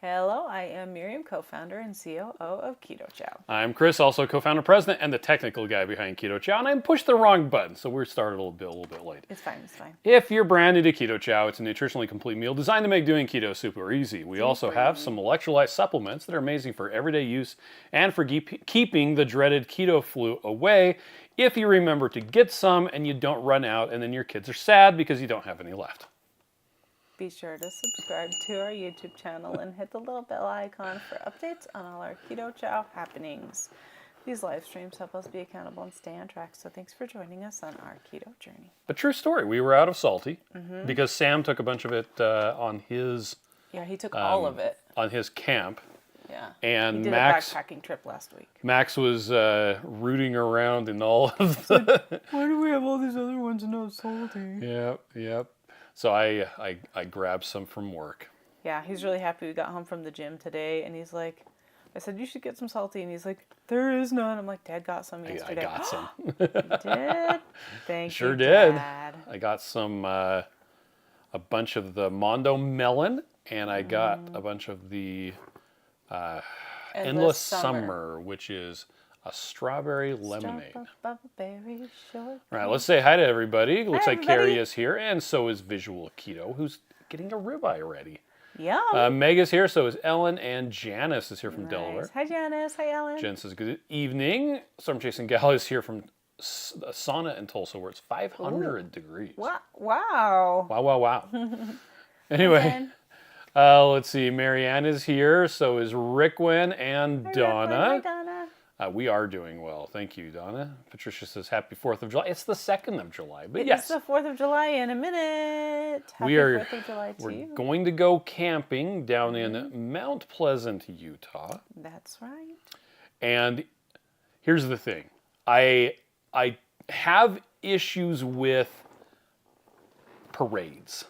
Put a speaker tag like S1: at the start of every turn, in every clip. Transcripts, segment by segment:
S1: Hello, I am Miriam, co-founder and COO of Keto Chow.
S2: I'm Chris, also co-founder, president, and the technical guy behind Keto Chow, and I pushed the wrong button, so we're started a little bit late.
S1: It's fine, it's fine.
S2: If you're brand new to Keto Chow, it's a nutritionally complete meal designed to make doing keto super easy. We also have some electrolyte supplements that are amazing for everyday use and for keeping the dreaded keto flu away if you remember to get some and you don't run out and then your kids are sad because you don't have any left.
S1: Be sure to subscribe to our YouTube channel and hit the little bell icon for updates on all our Keto Chow happenings. These live streams help us be accountable and stay on track, so thanks for joining us on our keto journey.
S2: A true story. We were out of Salty because Sam took a bunch of it on his...
S1: Yeah, he took all of it.
S2: On his camp.
S1: Yeah,
S2: and
S1: he did
S2: Max,
S1: a backpacking trip last week.
S2: Max was rooting around in all of the...
S1: Why do we have all these other ones and not Salty?
S2: Yep. So I grabbed some from work.
S1: Yeah, he's really happy we got home from the gym today, and he's like, I said, you should get some Salty, and he's like, there is none. I'm like, Dad got some yesterday.
S2: I got some.
S1: You did? Thank
S2: sure
S1: you,
S2: did.
S1: Dad.
S2: I got some, a bunch of the Mondo melon, and I got a bunch of the Endless Summer, which is a strawberry lemonade.
S1: Strawberry shortcake.
S2: All right, let's say hi to everybody. Looks like
S1: everybody.
S2: Carrie is here, and so is Visual Keto, who's getting a ribeye ready.
S1: Yum.
S2: Meg is here, so is Ellen, and Janice is here from Delaware.
S1: Hi, Janice. Hi, Ellen.
S2: Jen says good evening. Storm Chasing Gal is here from a sauna in Tulsa where it's 500 degrees.
S1: Wow.
S2: Wow. Anyway, let's see. Marianne is here, so is Rickwin and
S1: Hi,
S2: Donna.
S1: Hi, Donna.
S2: We are doing well. Thank you, Donna. Patricia says happy 4th of July. It's the 2nd of July, but yes.
S1: It's the 4th of July in a minute. Happy 4th of July to
S2: We're
S1: you.
S2: going to go camping down in Mount Pleasant, Utah.
S1: That's right.
S2: And here's the thing. I have issues with parades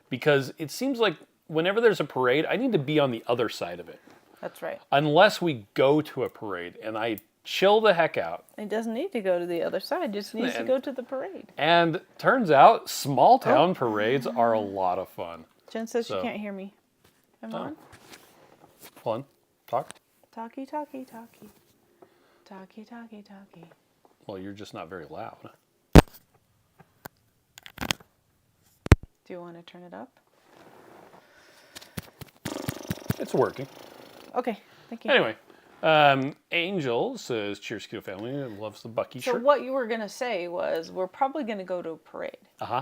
S2: because it seems like whenever there's a parade, I need to be on the other side of it.
S1: That's right.
S2: Unless we go to a parade and I chill the heck out.
S1: It doesn't need to go to the other side. It just needs to go to the parade.
S2: And turns out small town parades are a lot of fun.
S1: Jen says she can't hear me. Am I on?
S2: Hold on. Talk.
S1: Talkie.
S2: Well, you're just not very loud.
S1: Do you want to turn it up?
S2: It's working.
S1: Okay, thank you.
S2: Anyway, Angel says, cheers, Keto family. Loves the Bucky
S1: So
S2: shirt.
S1: what you were going to say was we're probably going to go to a parade.
S2: Uh-huh.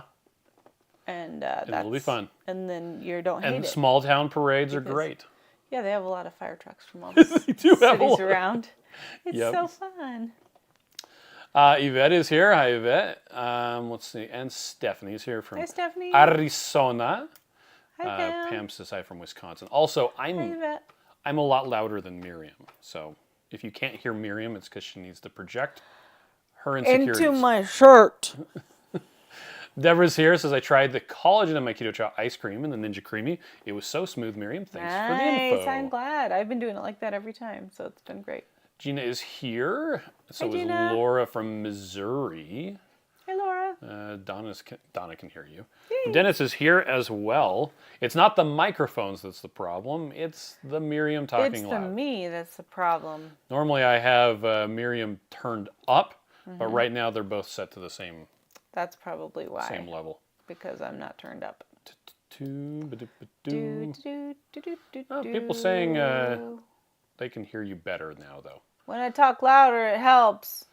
S1: And
S2: It'll be fun.
S1: And then you don't hate
S2: And
S1: it.
S2: small town parades are great.
S1: Yeah, they have a lot of fire trucks from all the
S2: They do have a
S1: cities
S2: lot.
S1: around. It's
S2: Yep.
S1: so fun.
S2: Yvette is here. Hi, Yvette. Let's see. And Stephanie's here from
S1: Hi, Stephanie.
S2: Arizona.
S1: Hi, Pam.
S2: Pam says hi from Wisconsin. Also,
S1: Hi, Yvette.
S2: I'm a lot louder than Miriam. So if you can't hear Miriam, it's because she needs to project her insecurities.
S1: Into my shirt.
S2: Deborah's here, says I tried the collagen in my Keto Chow ice cream and the Ninja Creamy. It was so smooth, Miriam. Thanks for the info.
S1: I'm glad. I've been doing it like that every time, so it's been great.
S2: Gina is here. So
S1: Hi,
S2: is
S1: Gina.
S2: Laura from Missouri.
S1: Hey, Laura.
S2: Donna can hear you. Dennis is here as well. It's not the microphones that's the problem. It's the Miriam talking loud.
S1: It's the me that's the problem.
S2: Normally I have Miriam turned up, but right now they're both set to the same
S1: That's probably why.
S2: same level.
S1: Because I'm not turned up.
S2: People saying they can hear you better now, though.
S1: When I talk louder, it helps.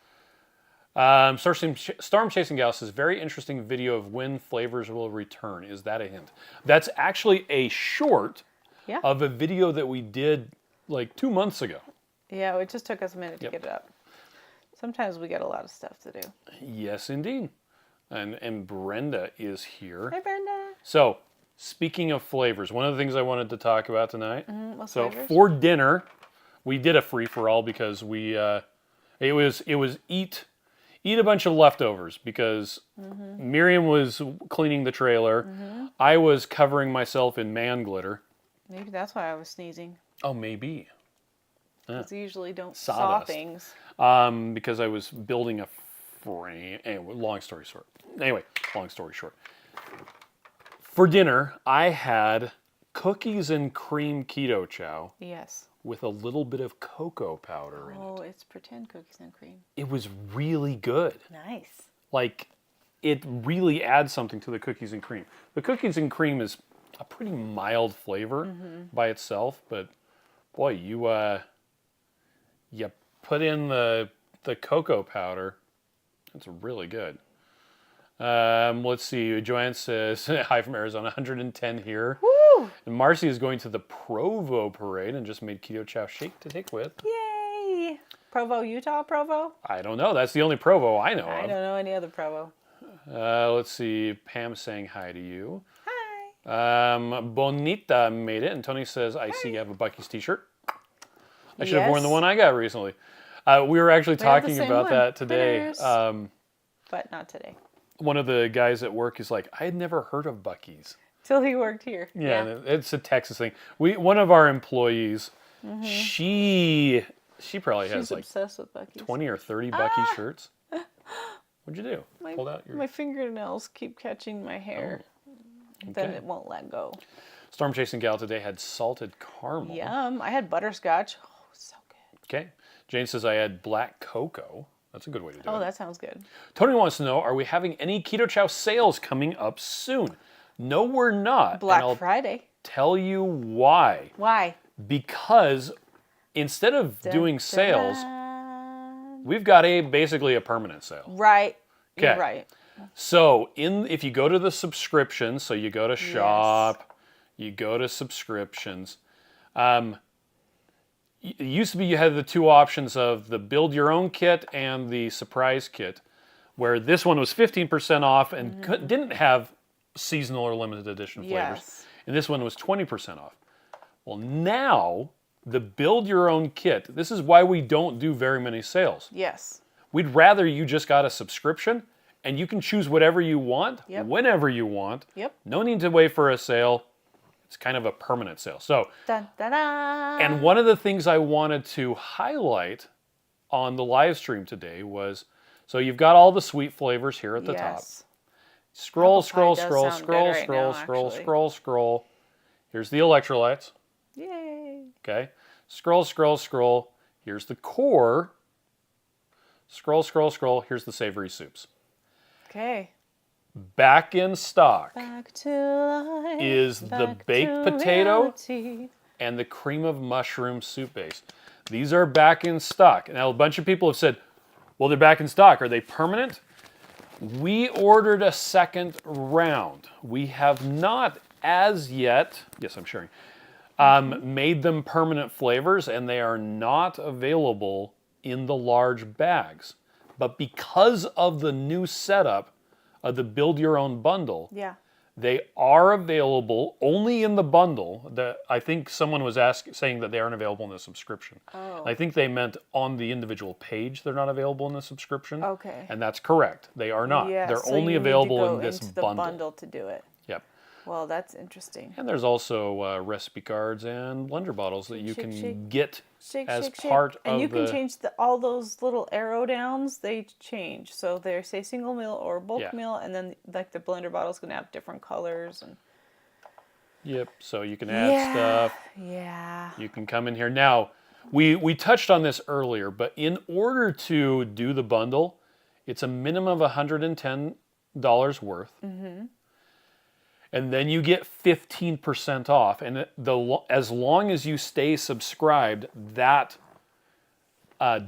S2: Storm Chasing Gal says, very interesting video of when flavors will return. Is that a hint? That's actually a short of a video that we did like 2 months ago.
S1: Yeah, it just took us a minute to get it up. Sometimes we get a lot of stuff to do.
S2: Yes, indeed. And Brenda is here.
S1: Hi, Brenda.
S2: So, speaking of flavors, one of the things I wanted to talk about tonight. So,
S1: flavors?
S2: for dinner, we did a free-for-all because we, it was eat a bunch of leftovers because Miriam was cleaning the trailer. I was covering myself in man glitter.
S1: Maybe that's why I was sneezing.
S2: Oh, maybe.
S1: Because you usually don't
S2: Sawdust.
S1: saw things.
S2: Because I was building a frame. Anyway, long story short. For dinner, I had cookies and cream keto chow
S1: Yes.
S2: with a little bit of cocoa powder in it.
S1: Oh, it's pretend cookies and cream.
S2: It was really good.
S1: Nice.
S2: Like, it really adds something to the cookies and cream. The cookies and cream is a pretty mild flavor by itself, but boy, you put in the cocoa powder. It's really good. Let's see. Joanne says, hi from Arizona, 110 here.
S1: Woo!
S2: And Marcy is going to the Provo parade and just made Keto Chow shake to take with.
S1: Yay! Provo, Utah, Provo?
S2: I don't know. That's the only Provo I know
S1: I
S2: of.
S1: don't know any other Provo.
S2: Let's see. Pam saying hi to you.
S1: Hi.
S2: Bonita made it. And Tony says, I see you have a Buc-ee's t-shirt. I should have worn the one I got recently. We were actually talking about that today.
S1: But not today.
S2: One of the guys at work is like, I had never heard of Buc-ee's.
S1: Till he worked here.
S2: Yeah, it's a Texas thing. One of our employees, she probably has
S1: She's
S2: like
S1: obsessed with Buc-ee's.
S2: 20 or 30 Buc-ee's shirts. What'd you do? Pulled out your...
S1: My fingernails keep catching my hair. Then it won't let go.
S2: Storm Chasing Gal today had salted caramel.
S1: Yum. I had butterscotch. Oh, so good.
S2: Okay. Jane says I had black cocoa. That's a good way to do it.
S1: Oh, that sounds good.
S2: Tony wants to know, are we having any Keto Chow sales coming up soon? No, we're not.
S1: Black Friday.
S2: Tell you why.
S1: Why?
S2: Because instead of doing sales, we've got basically a permanent sale.
S1: Right.
S2: Okay.
S1: You're right.
S2: So if you go to the subscriptions, so you go to shop, you go to subscriptions. It used to be you had the two options of the build your own kit and the surprise kit, where this one was 15% off and didn't have seasonal or limited edition flavors.
S1: Yes.
S2: And this one was 20% off. Well, now the build your own kit, this is why we don't do very many sales.
S1: Yes.
S2: We'd rather you just got a subscription and you can choose whatever you want, whenever you want.
S1: Yep.
S2: No need to wait for a sale. It's kind of a permanent sale. So,
S1: Dun, dun, dun.
S2: and one of the things I wanted to highlight on the live stream today was, so you've got all the sweet flavors here at the top. Scroll, scroll, scroll, scroll, scroll, scroll, scroll, scroll. Here's the electrolytes.
S1: Yay.
S2: Okay. Scroll, scroll, scroll. Here's the core. Scroll, scroll, scroll. Here's the savory soups.
S1: Okay.
S2: Back in stock
S1: Back to life,
S2: is the
S1: back
S2: baked
S1: to
S2: potato
S1: reality.
S2: and the cream of mushroom soup base. These are back in stock. Now, a bunch of people have said, well, they're back in stock. Are they permanent? We ordered a second round. We have not as yet, yes, I'm sharing, made them permanent flavors, and they are not available in the large bags. But because of the new setup of the Build Your Own bundle, they are available only in the bundle. I think someone was saying that they aren't available in the subscription.
S1: Oh.
S2: I think they meant on the individual page they're not available in the subscription.
S1: Okay.
S2: And that's correct. They are not.
S1: Yeah,
S2: They're
S1: so
S2: only
S1: you need to
S2: available
S1: go
S2: in this
S1: into the bundle to do it.
S2: Yep.
S1: Well, that's interesting.
S2: And there's also recipe cards and blender bottles that you can get
S1: Shake,
S2: as
S1: shake, shake.
S2: part of
S1: And you can change all those little arrow downs. They change. So they say single meal or bulk meal, and then like the blender bottle's gonna have different colors and.
S2: Yep. So you can add stuff.
S1: Yeah.
S2: You can come in here now. We touched on this earlier, but in order to do the bundle, it's a minimum of $110 worth. Mm-hmm. And then you get 15% off. And as long as you stay subscribed, that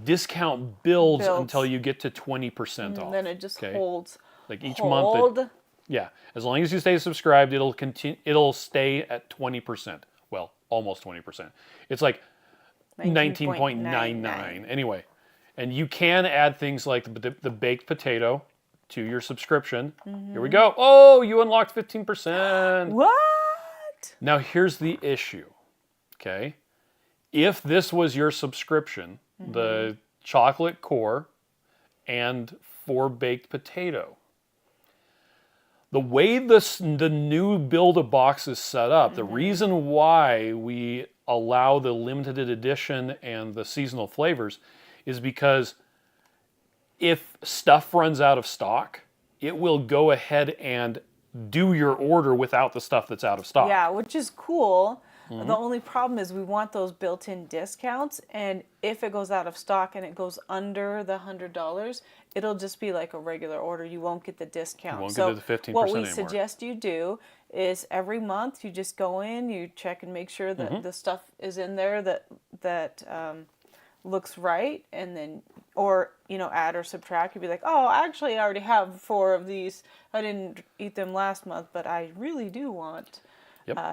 S2: discount builds until you get to 20% off.
S1: Then it just holds.
S2: Like each month. Yeah. As long as you stay subscribed, it'll continue. It'll stay at 20%. Well, almost 20%. It's like 19.99. Anyway, and you can add things like the baked potato to your subscription. Mm-hmm. Here we go. Oh, you unlocked 15%.
S1: What?
S2: Now here's the issue. Okay. If this was your subscription, the chocolate core and 4 baked potato, the way the new Build-A-Box is set up, the reason why we allow the limited edition and the seasonal flavors is because if stuff runs out of stock, it will go ahead and do your order without the stuff that's out of stock.
S1: Yeah, which is cool. The only problem is we want those built-in discounts, and if it goes out of stock and it goes under the $100, it'll just be like a regular order. You won't get the discount.
S2: You won't
S1: So
S2: get the 15%
S1: what we
S2: anymore.
S1: suggest you do is every month you just go in, you check and make sure that the stuff is in there that looks right, and then add or subtract. You'd be like, oh, actually I already have 4 of these. I didn't eat them last month, but I really do want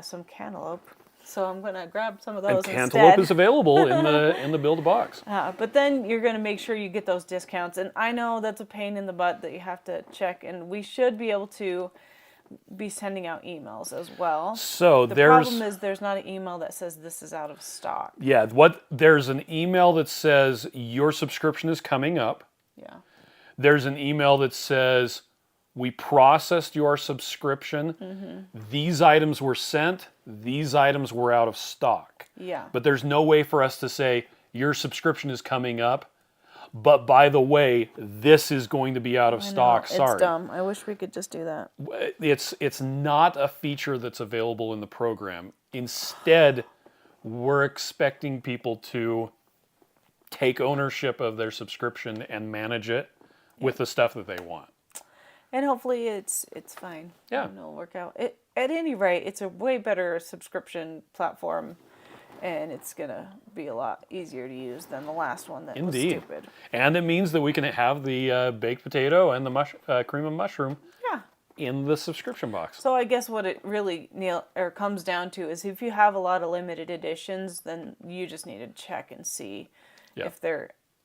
S1: some cantaloupe. So I'm going to grab some of those
S2: And cantaloupe
S1: instead.
S2: is available in the build a box.
S1: But then you're going to make sure you get those discounts. And I know that's a pain in the butt that you have to check. And we should be able to be sending out emails as well.
S2: So
S1: the problem is there's not an email that says this is out of stock.
S2: Yeah, there's an email that says your subscription is coming up.
S1: Yeah.
S2: There's an email that says we processed your subscription. These items were sent. These items were out of stock.
S1: Yeah.
S2: But there's no way for us to say your subscription is coming up. But by the way, this is going to be out of stock. Sorry.
S1: It's dumb. I wish we could just do that.
S2: It's not a feature that's available in the program. Instead, we're expecting people to take ownership of their subscription and manage it with the stuff that they want.
S1: And hopefully it's fine.
S2: Yeah.
S1: And it'll work out. At any rate, it's a way better subscription platform, and it's going to be a lot easier to use than the last one that was stupid.
S2: And it means that we can have the baked potato and the cream of mushroom in the subscription box.
S1: So I guess what it really comes down to is if you have a lot of limited editions, then you just need to check and see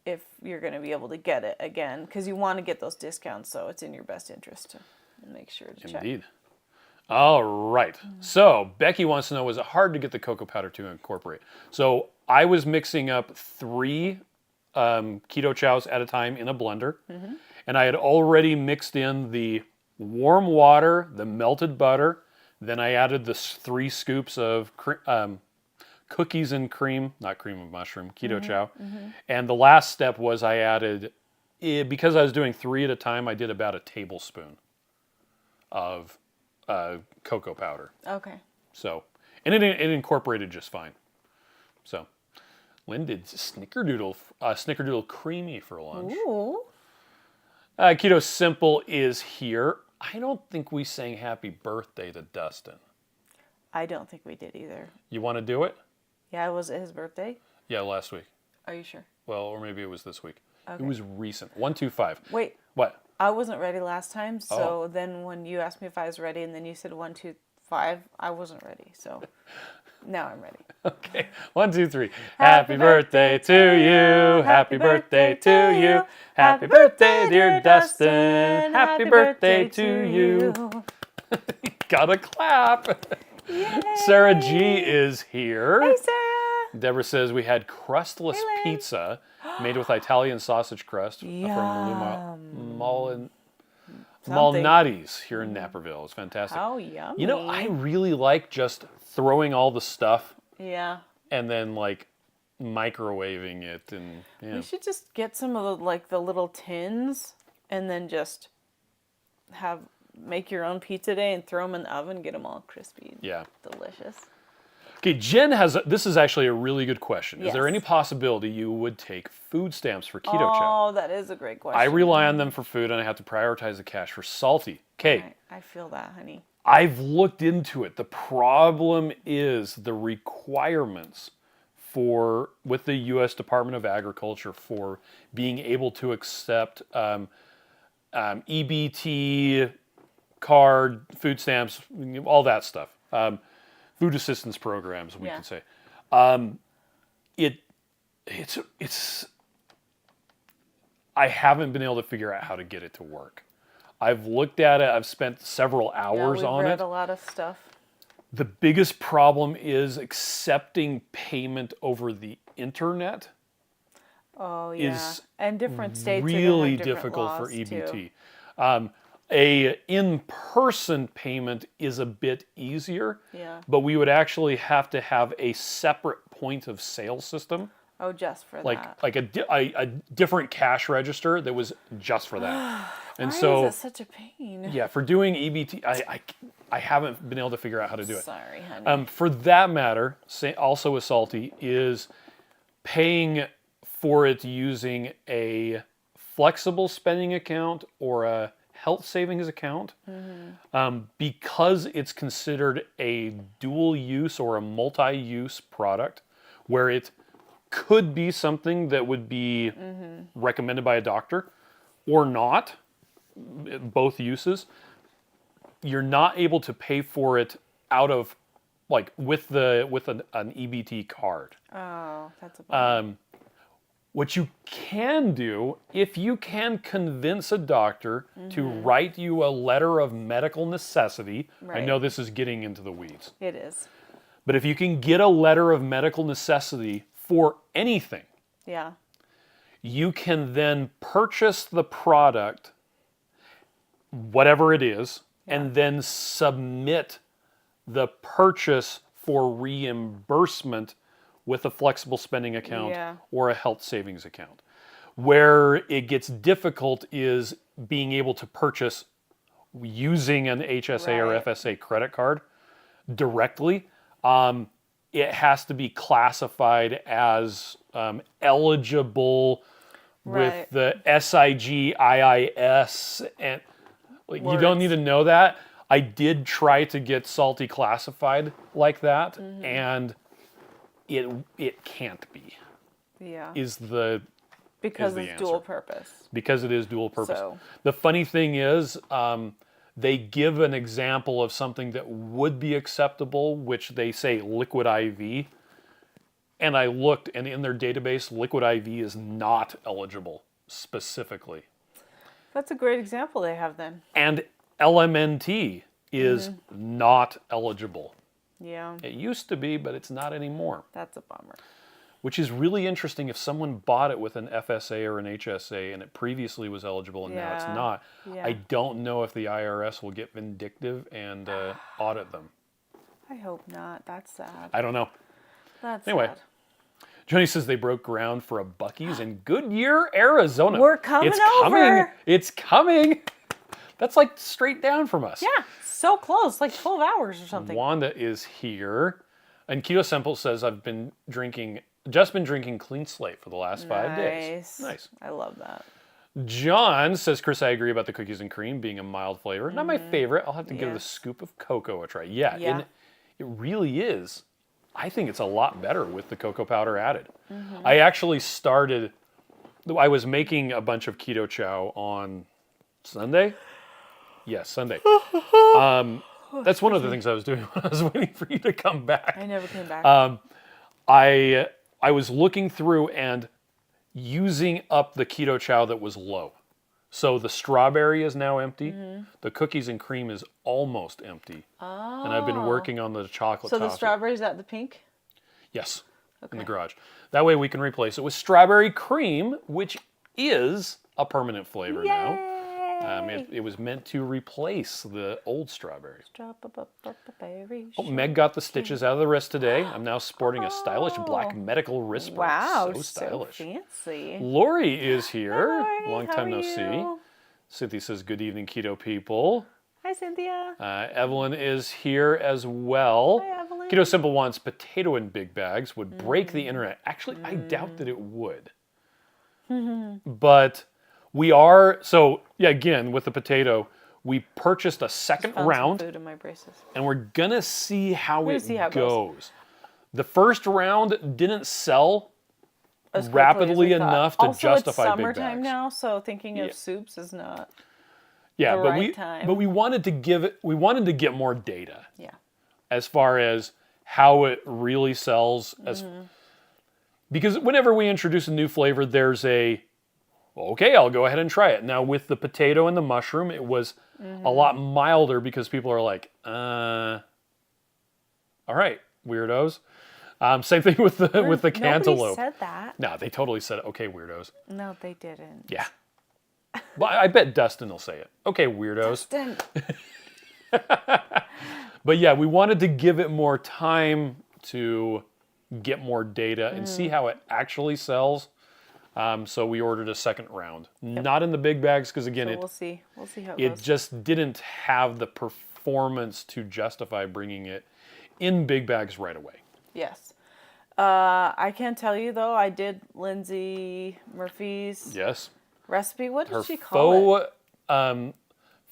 S1: if you're going to be able to get it again, because you want to get those discounts, so it's in your best interest to make sure to check.
S2: Indeed. All right. So Becky wants to know, is it hard to get the cocoa powder to incorporate? So I was mixing up 3 Keto Chows at a time in a blender, and I had already mixed in the warm water, the melted butter, then I added the 3 scoops of cookies and cream, not cream of mushroom, Keto Chow. And the last step was I added, because I was doing 3 at a time, I did about a tablespoon of cocoa powder.
S1: Okay.
S2: So, and it incorporated just fine. So, Lynn did snickerdoodle creamy for lunch.
S1: Ooh.
S2: Keto Simple is here. I don't think we sang happy birthday to Dustin.
S1: I don't think we did either.
S2: You want to do it?
S1: Yeah, was it his birthday?
S2: Yeah, last week.
S1: Are you sure?
S2: Well, or maybe it was this week.
S1: Okay.
S2: It was recent. 1, 2, 5.
S1: Wait.
S2: What?
S1: I wasn't ready last time, so then when you asked me if I was ready and then you said 1, 2, 5, I wasn't ready. So now I'm ready.
S2: Okay. 1, 2, 3. Happy birthday to you. Happy birthday to you. Happy birthday, dear Dustin. Happy birthday to you. Gotta clap.
S1: Yay.
S2: Sarah G is here.
S1: Hey, Sarah.
S2: Deborah says we had crustless pizza made with Italian sausage crust from Malnati's here in Naperville. It's fantastic.
S1: How yummy.
S2: You know, I really like just throwing all the stuff and then like microwaving it, and
S1: we should just get some of the little tins and then just make your own pizza day and throw them in the oven, get them all crispy and delicious.
S2: Okay, Jen this is actually a really good question. Is there any possibility you would take food stamps for Keto Chow?
S1: Oh, that is a great question.
S2: I rely on them for food, and I have to prioritize the cash for Salty. Okay.
S1: I feel that, honey.
S2: I've looked into it. The problem is the requirements with the U.S. Department of Agriculture for being able to accept EBT, card, food stamps, all that stuff. Food assistance programs, we can say. It's. I haven't been able to figure out how to get it to work. I've looked at it. I've spent several hours on it.
S1: We've read a lot of stuff.
S2: The biggest problem is accepting payment over the internet.
S1: Oh yeah, and different states
S2: really
S1: are different
S2: difficult
S1: laws
S2: for EBT.
S1: Too.
S2: A in-person payment is a bit easier, but we would actually have to have a separate point of sale system.
S1: Oh, just for
S2: like
S1: that.
S2: Like a different cash register that was just for that. And
S1: Why
S2: so,
S1: is it such a pain?
S2: yeah, for doing EBT, I haven't been able to figure out how to do it.
S1: Sorry, honey.
S2: For that matter, also with Salty, is paying for it using a flexible spending account or a health savings account, because it's considered a dual use or a multi-use product where it could be something that would be recommended by a doctor or not, both uses. You're not able to pay for it out of, like, with an EBT card.
S1: Oh, that's a bummer.
S2: What you can do, if you can convince a doctor to write you a letter of medical necessity, I
S1: Right.
S2: know this is getting into the weeds,
S1: It is.
S2: but if you can get a letter of medical necessity for anything,
S1: Yeah.
S2: you can then purchase the product, whatever it is, and then submit the purchase for reimbursement with a flexible spending account
S1: Yeah.
S2: or a health savings account. Where it gets difficult is being able to purchase using an HSA or
S1: Right.
S2: FSA credit card directly. It has to be classified as eligible with
S1: Right.
S2: the SIG, IIS, and like, you don't
S1: Words.
S2: need to know that. I did try to get Salty classified like that, and it can't be.
S1: Yeah.
S2: Is the
S1: Because
S2: the
S1: it's dual
S2: answer.
S1: purpose.
S2: Because it is dual purpose.
S1: So-
S2: The funny thing is, they give an example of something that would be acceptable, which they say liquid IV. And I looked, and in their database, liquid IV is not eligible specifically.
S1: That's a great example they have then.
S2: And LMNT is not eligible.
S1: Yeah.
S2: It used to be, but it's not anymore.
S1: That's a bummer.
S2: Which is really interesting if someone bought it with an FSA or an HSA and it previously was eligible and now it's
S1: Yeah.
S2: not.
S1: Yeah.
S2: I don't know if the IRS will get vindictive and audit them.
S1: I hope not. That's sad.
S2: I don't know.
S1: That's
S2: Anyway.
S1: sad.
S2: Johnny says they broke ground for a Buc-ee's in Goodyear, Arizona.
S1: We're coming
S2: it's coming.
S1: over.
S2: It's coming. That's like straight down from us.
S1: Yeah. So close. Like 12 hours or something.
S2: Wanda is here. And Keto Simple says, I've been drinking Clean Slate for the last 5 days. Nice.
S1: I love that.
S2: John says, Chris, I agree about the cookies and cream being a mild flavor. Not my favorite. I'll have to give the
S1: Yes.
S2: scoop of cocoa a try. Yeah,
S1: Yeah.
S2: and it really is. I think it's a lot better with the cocoa powder added. I actually I was making a bunch of Keto Chow on Sunday. Yes, Sunday. That's one of the things I was doing when I was waiting for you to come back.
S1: I never came back.
S2: I was looking through and using up the Keto Chow that was low. So the strawberry is now empty. The cookies and cream is almost empty.
S1: Oh.
S2: And I've been working on the chocolate
S1: So the
S2: toffee.
S1: strawberry's at the pink?
S2: Yes, in the
S1: Okay.
S2: garage. That way we can replace it with strawberry cream, which is a permanent flavor now. It was meant to replace the old strawberry.
S1: Strawberry.
S2: Oh, Meg got the stitches out of the wrist today. I'm now sporting a stylish black medical wristband.
S1: Wow,
S2: So stylish.
S1: fancy.
S2: Lori is here.
S1: Lori,
S2: Long
S1: how
S2: time
S1: are
S2: no see.
S1: you?
S2: Cynthia says, good evening, keto people.
S1: Hi, Cynthia.
S2: Evelyn is here as well.
S1: Hi, Evelyn.
S2: Keto Simple wants potato in big bags would break the internet. Actually, I doubt that it would. But we are, so yeah, again, with the potato, we purchased a second
S1: Found some
S2: round
S1: food in my braces.
S2: and we're gonna see how
S1: gonna
S2: it
S1: see how it
S2: goes. The first round didn't sell
S1: As quickly as
S2: rapidly
S1: we thought.
S2: enough to
S1: also,
S2: justify
S1: it's
S2: big
S1: summertime
S2: bags.
S1: now, so thinking
S2: Yeah.
S1: of soups is not.
S2: Yeah,
S1: the
S2: but
S1: right time.
S2: we wanted to get more data
S1: Yeah.
S2: as far as how it really sells because whenever we introduce a new flavor, there's okay, I'll go ahead and try it. Now with the potato and the mushroom, it was a lot milder because people are like, all right, weirdos. Same thing with the cantaloupe.
S1: Nobody said that.
S2: No, they totally said, okay, weirdos.
S1: No, they didn't.
S2: Yeah. Well, I bet Dustin will say it. Okay, weirdos.
S1: Dustin.
S2: But yeah, we wanted to give it more time to get more data and see how it actually sells. So we ordered a second round. Not in the big bags because, again,
S1: So we'll see how it
S2: it
S1: goes.
S2: just didn't have the performance to justify bringing it in big bags right away.
S1: Yes. I can tell you though, I did Lindsay Murphy's
S2: Yes.
S1: recipe. What did
S2: Her
S1: she call it?
S2: faux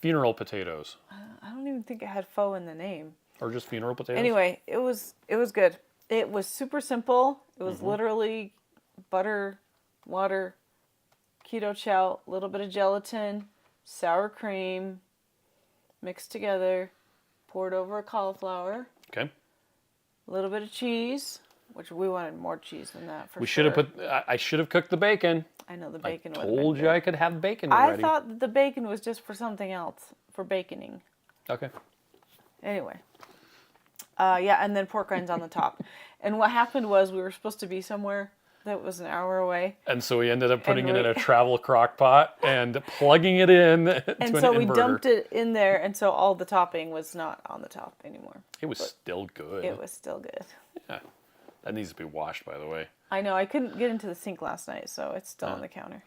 S2: funeral potatoes.
S1: I don't even think it had faux in the name.
S2: Or just funeral potatoes?
S1: Anyway, it was good. It was super simple. It was literally butter, water, keto chow, a little bit of gelatin, sour cream, mixed together, poured over a cauliflower,
S2: Okay.
S1: a little bit of cheese, which we wanted more cheese than that for
S2: We
S1: sure.
S2: should have I should have cooked the bacon.
S1: I know the bacon would have
S2: Told
S1: been
S2: you
S1: good.
S2: I could have bacon
S1: I
S2: ready.
S1: thought that the bacon was just for something else, for baconing.
S2: Okay.
S1: Anyway. Yeah, and then pork rinds on the top. And what happened was we were supposed to be somewhere that was an hour away.
S2: And so we ended up putting
S1: And
S2: it in
S1: we-
S2: a travel crock pot and plugging it in to
S1: And
S2: an
S1: so we
S2: inverter.
S1: dumped it in there, and so all the topping was not on the top anymore.
S2: It was still good.
S1: It was still good.
S2: Yeah. That needs to be washed, by the way.
S1: I know, I couldn't get into the sink last night, so it's still on the counter.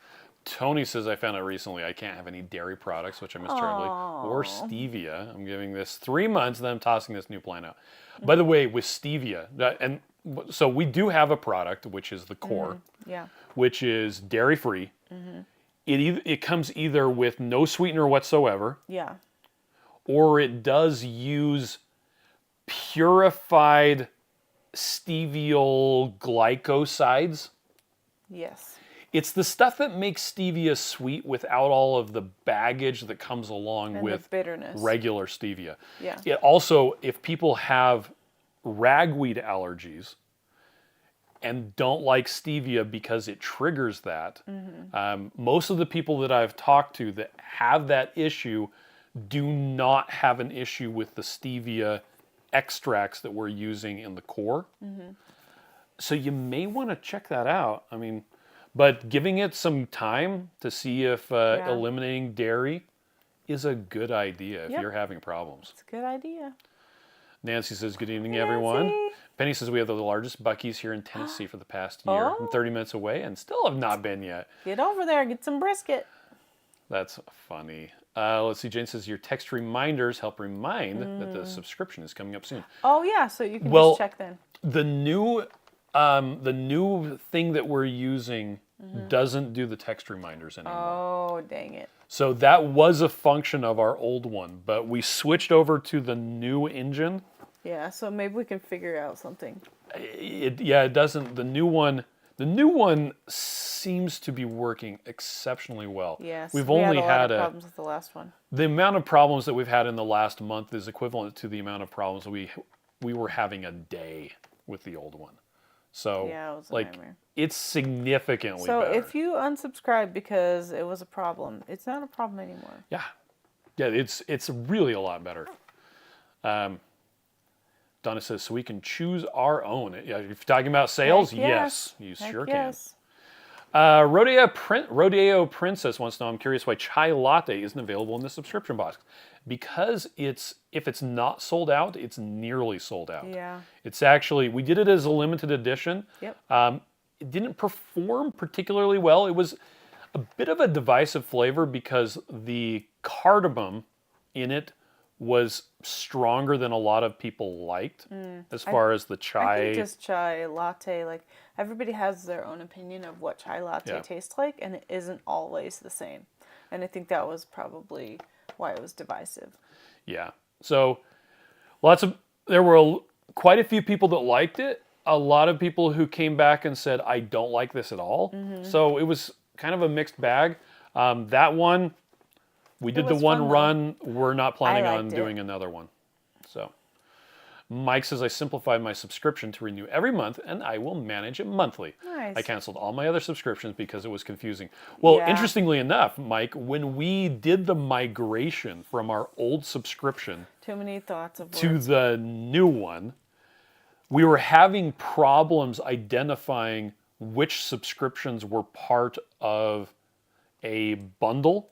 S2: Tony says, I found out recently I can't have any dairy products, which I miss terribly, or stevia. I'm giving this 3 months, then I'm tossing this new plan out. By the way, with stevia, so we do have a product, which is the core,
S1: Yeah.
S2: which is dairy-free. It comes either with no sweetener whatsoever,
S1: Yeah.
S2: or it does use purified steviol glycosides.
S1: Yes.
S2: It's the stuff that makes stevia sweet without all of the baggage that comes along
S1: And
S2: with
S1: the bitterness.
S2: regular stevia.
S1: Yeah.
S2: It also, if people have ragweed allergies and don't like stevia because it triggers that, most of the people that I've talked to that have that issue do not have an issue with the stevia extracts that we're using in the core. So you may want to check that out. I mean, but giving it some time to see if eliminating dairy is a good idea if
S1: Yep.
S2: you're having problems.
S1: It's a good idea.
S2: Nancy says, good evening, everyone.
S1: Nancy.
S2: Penny says, we have the largest Buc-ee's here in Tennessee for the past year.
S1: Oh.
S2: I'm 30 minutes away and still have not been yet.
S1: Get over there, get some brisket.
S2: That's funny. Let's see, Jane says, your text reminders help remind that the subscription is coming up soon.
S1: Oh, yeah, so you can
S2: Well,
S1: just check then.
S2: The new thing that we're using doesn't do the text reminders anymore.
S1: Oh, dang it.
S2: So that was a function of our old one, but we switched over to the new engine.
S1: Yeah, so maybe we can figure out something.
S2: It doesn't. The new one seems to be working exceptionally well.
S1: Yes,
S2: We've
S1: we
S2: only
S1: had a lot
S2: had
S1: of problems with the last one.
S2: the amount of problems that we've had in the last month is equivalent to the amount of problems we were having a day with the old one. So
S1: Yeah, it was a
S2: like
S1: nightmare.
S2: it's significantly
S1: So
S2: better.
S1: if you unsubscribe because it was a problem, it's not a problem anymore.
S2: Yeah, it's really a lot better. Donna says, so we can choose our own. Yeah, if you're talking about sales,
S1: Heck
S2: yes, you
S1: Heck
S2: sure
S1: yes.
S2: can. Rodeo Princess wants to know, I'm curious why chai latte isn't available in the subscription box. Because if it's not sold out, it's nearly sold out.
S1: Yeah.
S2: It's actually, we did it as a limited edition.
S1: Yep.
S2: It didn't perform particularly well. It was a bit of a divisive flavor because the cardamom in it was stronger than a lot of people liked as far as the chai.
S1: I think just chai latte, like everybody has their own opinion of what chai latte
S2: Yeah.
S1: tastes like, and it isn't always the same. And I think that was probably why it was divisive.
S2: Yeah. So there were quite a few people that liked it. A lot of people who came back and said, I don't like this at all. So it was kind of a mixed bag. That one, we did the
S1: was
S2: one
S1: fun, though.
S2: run. We're not planning on
S1: liked it.
S2: doing another one. So Mike says, I simplified my subscription to renew every month and I will manage it monthly.
S1: Nice.
S2: I canceled all my other subscriptions because it was confusing. Well,
S1: Yeah.
S2: interestingly enough, Mike, when we did the migration from our old subscription
S1: Too many thoughts of
S2: to
S1: words.
S2: the new one, we were having problems identifying which subscriptions were part of a bundle.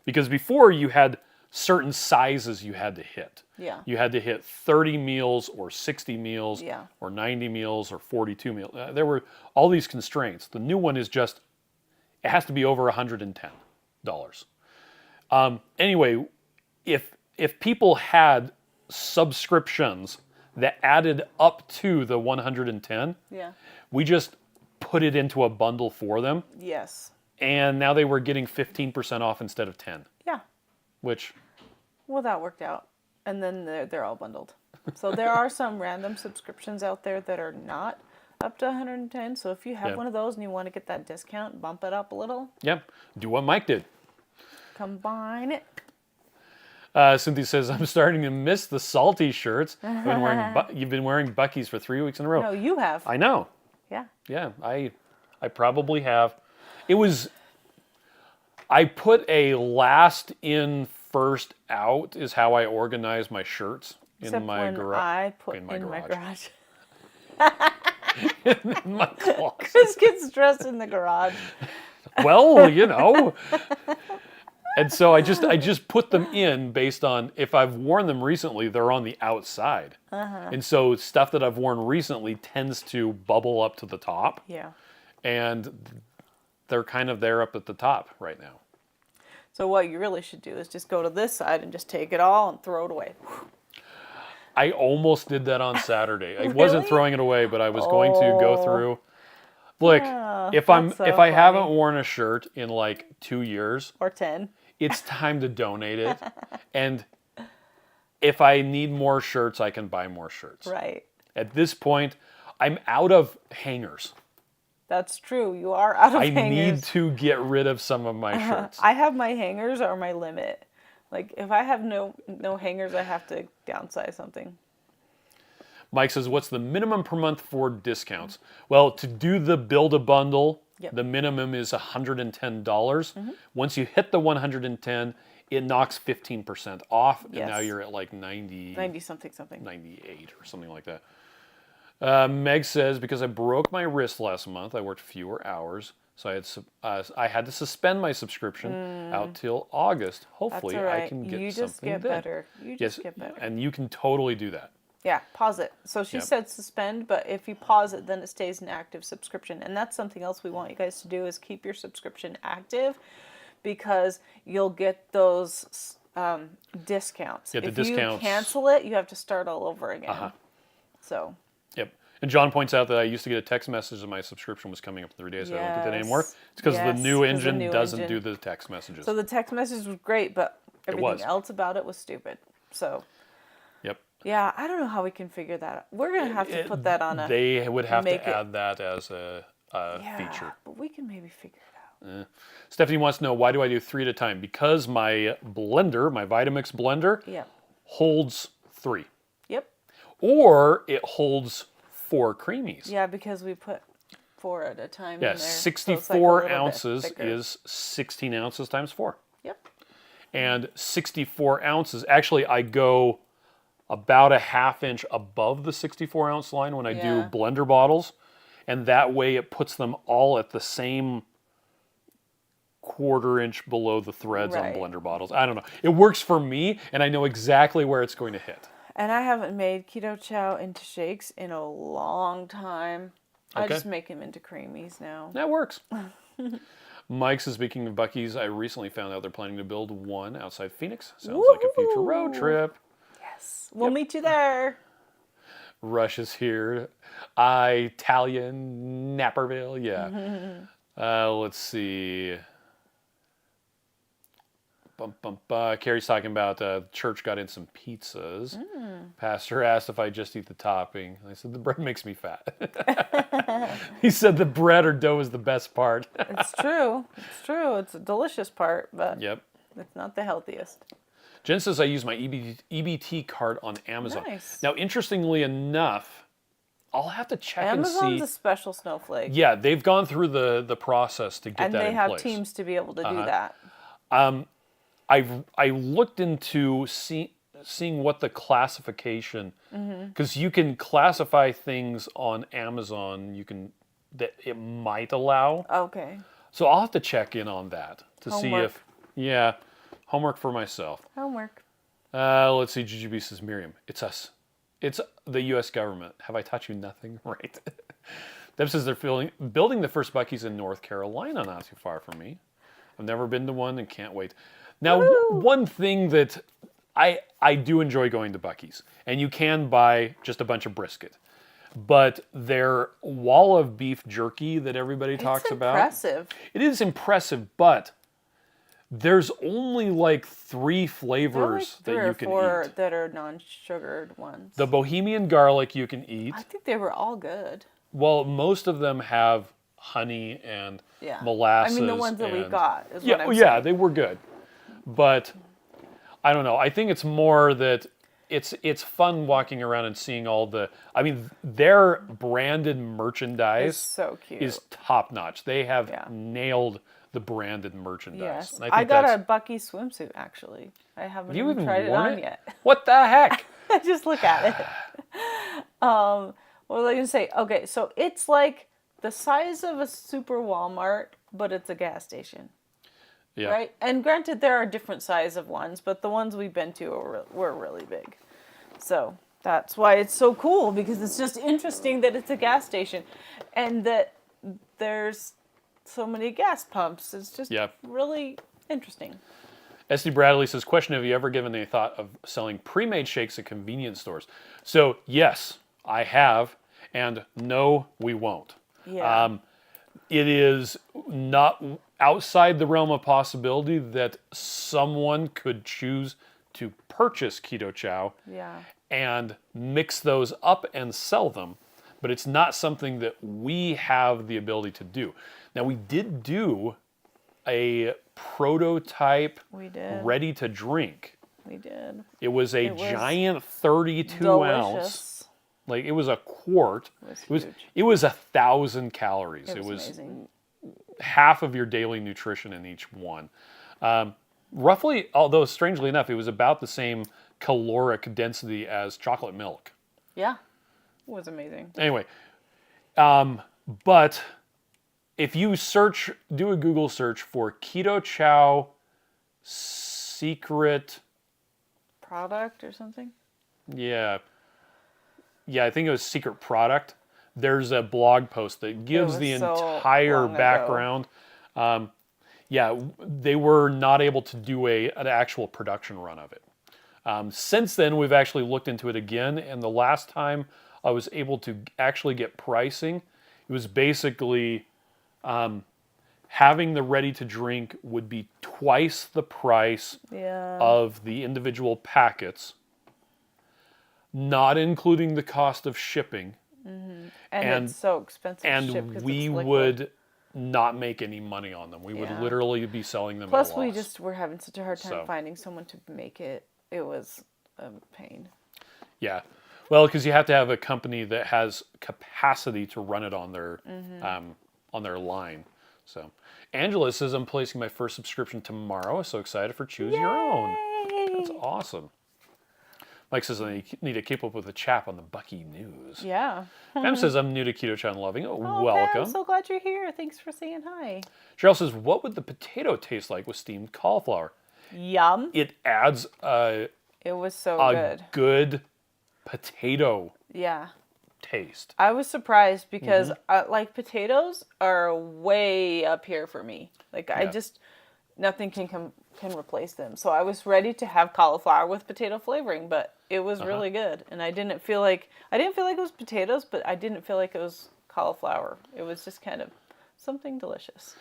S2: Because before you had certain sizes you had to hit.
S1: Yeah.
S2: You had to hit 30 meals or 60 meals
S1: Yeah.
S2: or 90 meals or 42 meals. There were all these constraints. The new one is just It has to be over $110. Anyway, if people had subscriptions that added up to the 110,
S1: Yeah.
S2: we just put it into a bundle for them,
S1: Yes.
S2: and now they were getting 15% off instead of 10,
S1: Yeah.
S2: which
S1: Well, that worked out. And then they're all bundled. So there are some random subscriptions out there that are not up to 110. So if you have
S2: Yeah.
S1: one of those and you want to get that discount, bump it up a little.
S2: yeah, do what Mike did.
S1: Combine it.
S2: Cynthia says, I'm starting to miss the salty shirts. You've been wearing Bucky's for 3 weeks in a row.
S1: No, you have.
S2: I know.
S1: Yeah.
S2: Yeah, I probably have. I put a last in, first out is how I organize my shirts
S1: Except
S2: in my
S1: when
S2: garage.
S1: I put
S2: in my
S1: my
S2: garage.
S1: garage.
S2: In my closet.
S1: Chris gets dressed in the garage.
S2: Well, And so I just put them in based on if I've worn them recently, they're on the outside. And so stuff that I've worn recently tends to bubble up to the top.
S1: Yeah.
S2: And they're kind of there up at the top right now.
S1: So what you really should do is just go to this side and just take it all and throw it away.
S2: I almost did that on Saturday. I
S1: Really?
S2: wasn't throwing it away, but I was going to go through. Look,
S1: Oh,
S2: if
S1: that's so
S2: I haven't
S1: funny.
S2: worn a shirt in like 2 years,
S1: Or 10.
S2: it's time to donate it. And if I need more shirts, I can buy more shirts.
S1: Right.
S2: At this point, I'm out of hangers.
S1: That's true. You are out of
S2: I
S1: hangers.
S2: need to get rid of some of my shirts.
S1: I have my hangers are my limit. Like if I have no hangers, I have to downsize something.
S2: Mike says, what's the minimum per month for discounts? Well, to do the build a bundle,
S1: Yep.
S2: the minimum is $110. Once you hit the 110, it knocks 15% off, and now
S1: Yes.
S2: you're at like 90
S1: something.
S2: 98 or something like that. Meg says, because I broke my wrist last month, I worked fewer hours, so I had to suspend my subscription out till August. Hopefully,
S1: That's all right.
S2: I can get
S1: You just
S2: something
S1: get
S2: then.
S1: better. You just get better.
S2: And you can totally do that.
S1: Yeah, pause it. So she
S2: Yep.
S1: said suspend, but if you pause it, then it stays an active subscription. And that's something else we want you guys to do is keep your subscription active because you'll get those discounts.
S2: Yeah, the
S1: if
S2: discounts.
S1: you cancel it, you have to start all over again. So,
S2: Yep. And John points out that I used to get a text message that my subscription was coming up in 3 days. I don't get that anymore.
S1: Yes.
S2: It's because the
S1: Yes,
S2: new
S1: 'cause the
S2: engine
S1: new
S2: doesn't
S1: engine.
S2: do the text messages.
S1: so the text message was great, but everything
S2: was.
S1: else about it was stupid. So,
S2: Yep.
S1: yeah, I don't know how we can figure that out. We're going to have to put that on a...
S2: They would have
S1: make
S2: to
S1: it-
S2: add that as a
S1: yeah,
S2: feature.
S1: but we can maybe figure it out.
S2: Stephanie wants to know, why do I do 3 at a time? Because my blender, my Vitamix blender,
S1: Yep.
S2: holds 3.
S1: Yep.
S2: Or it holds 4 creamies.
S1: Yeah, because we put 4 at a time
S2: Yeah,
S1: in there. so it's like a
S2: 64
S1: little bit
S2: ounces
S1: thicker.
S2: is 16 ounces times 4.
S1: Yep.
S2: And 64 ounces, actually I go about a ½ inch above the 64 ounce line when I do
S1: Yeah.
S2: blender bottles. And that way it puts them all at the same 1/4 inch below the threads
S1: Right.
S2: on blender bottles. I don't know. It works for me, and I know exactly where it's going to hit.
S1: And I haven't made Keto Chow into shakes in a long time. I
S2: Okay.
S1: just make them into creamies now.
S2: That works. Mike says, speaking of Buc-ee's, I recently found out they're planning to build one outside Phoenix. Sounds like a future road
S1: Woohoo!
S2: trip.
S1: Yes. We'll meet you there.
S2: Rush is here. Italian, Naperville, yeah. Let's see. Carrie's talking about church got in some pizzas. Pastor asked if I just eat the topping. I said, the bread makes me fat. He said the bread or dough is the best part.
S1: It's true. It's true. It's a delicious part, but
S2: Yep.
S1: it's not the healthiest.
S2: Jen says I use my EBT card on Amazon.
S1: Nice.
S2: Now, interestingly enough, I'll have to check
S1: Amazon's
S2: and see.
S1: a special snowflake.
S2: Yeah, they've gone through the process to get
S1: and
S2: that
S1: they
S2: in
S1: have
S2: place.
S1: teams to be able to do that.
S2: I looked into seeing what the classification, because you can classify things on Amazon. That it might allow.
S1: Okay.
S2: So I'll have to check in on that to see
S1: Homework.
S2: homework for myself.
S1: Homework.
S2: Let's see. GGB says, Miriam, it's us. It's the U.S. government. Have I taught you nothing? Right. Deb says they're building the first Buc-ee's in North Carolina, not too far from me. I've never been to one and can't wait. Now, one thing that I do enjoy going to Buc-ee's, and you can buy just a bunch of brisket, but their wall of beef jerky that everybody talks about.
S1: Impressive.
S2: It is impressive, but there's only like 3 flavors
S1: There are
S2: that you can
S1: four
S2: eat.
S1: that are non-sugared ones.
S2: The Bohemian garlic you can eat.
S1: I think they were all good.
S2: Well, most of them have honey and
S1: Yeah.
S2: molasses.
S1: I mean, the ones that we
S2: and-
S1: got is
S2: Yeah,
S1: what I'm
S2: yeah,
S1: saying.
S2: they were good. But I don't know. I think it's more that it's fun walking around and seeing all the. I mean, their branded merchandise
S1: It's so cute.
S2: is top notch. They have
S1: Yeah.
S2: nailed the branded merchandise.
S1: Yes.
S2: And
S1: I
S2: think
S1: got
S2: that's,
S1: a Buc-ee swimsuit, actually. I haven't
S2: you
S1: even
S2: even
S1: tried it
S2: worn
S1: on
S2: it
S1: yet.
S2: What the heck?
S1: Just look at it. What was I going to say? Okay, so it's like the size of a super Walmart, but it's a gas station.
S2: Yeah.
S1: Right? And granted, there are different size of ones, but the ones we've been to were really big. So that's why it's so cool, because it's just interesting that it's a gas station and that there's so many gas pumps. It's just
S2: Yeah.
S1: really interesting.
S2: SD Bradley says, question, have you ever given any thought of selling pre-made shakes at convenience stores? So, yes, I have, and no, we won't.
S1: Yeah.
S2: It is not outside the realm of possibility that someone could choose to purchase Keto Chow
S1: Yeah.
S2: and mix those up and sell them, but it's not something that we have the ability to do. Now, we did do a prototype
S1: We did.
S2: ready to drink.
S1: We did.
S2: It was a
S1: was
S2: giant 32 ounce.
S1: Delicious.
S2: Like, it was a quart.
S1: It was huge.
S2: It was 1,000 calories.
S1: It was amazing.
S2: half of your daily nutrition in each one. Roughly, although strangely enough, it was about the same caloric density as chocolate milk.
S1: Yeah. It was amazing.
S2: Anyway, but if you do a Google search for Keto Chow secret,
S1: Product or something?
S2: yeah, I think it was secret product. There's a blog post that gives
S1: was
S2: the
S1: so
S2: entire
S1: long ago.
S2: background. Yeah, they were not able to do an actual production run of it. Since then, we've actually looked into it again, and the last time I was able to actually get pricing, it was basically having the ready-to-drink would be twice the price
S1: Yeah.
S2: of the individual packets, not including the cost of shipping.
S1: and it's so expensive to ship
S2: And
S1: 'cause
S2: we
S1: it's liquid.
S2: would not make any money on them. We would
S1: Yeah.
S2: literally be selling them
S1: Plus,
S2: at a loss.
S1: we just were having such a hard time
S2: So.
S1: finding someone to make it. It was a pain.
S2: Yeah. Well, because you have to have a company that has capacity to run it on their line. So, Angela says, I'm placing my first subscription tomorrow. So excited for Choose Your Own. That's awesome. Mike says, I need to keep up with the chap on the Buc-ee news.
S1: Yeah.
S2: Pam says, I'm new to Keto Chow and loving it.
S1: Oh,
S2: Welcome.
S1: Pam, so glad you're here. Thanks for saying hi.
S2: Cheryl says, what would the potato taste like with steamed cauliflower?
S1: Yum.
S2: It adds a
S1: It was so
S2: good potato
S1: Yeah.
S2: taste.
S1: I was surprised because
S2: Mm-hmm.
S1: like potatoes are way up here for me. Like I
S2: Yeah.
S1: just nothing can replace them. So I was ready to have cauliflower with potato flavoring, but it was really good. And I didn't feel like it was potatoes, but I didn't feel like it was cauliflower. It was just kind of something delicious.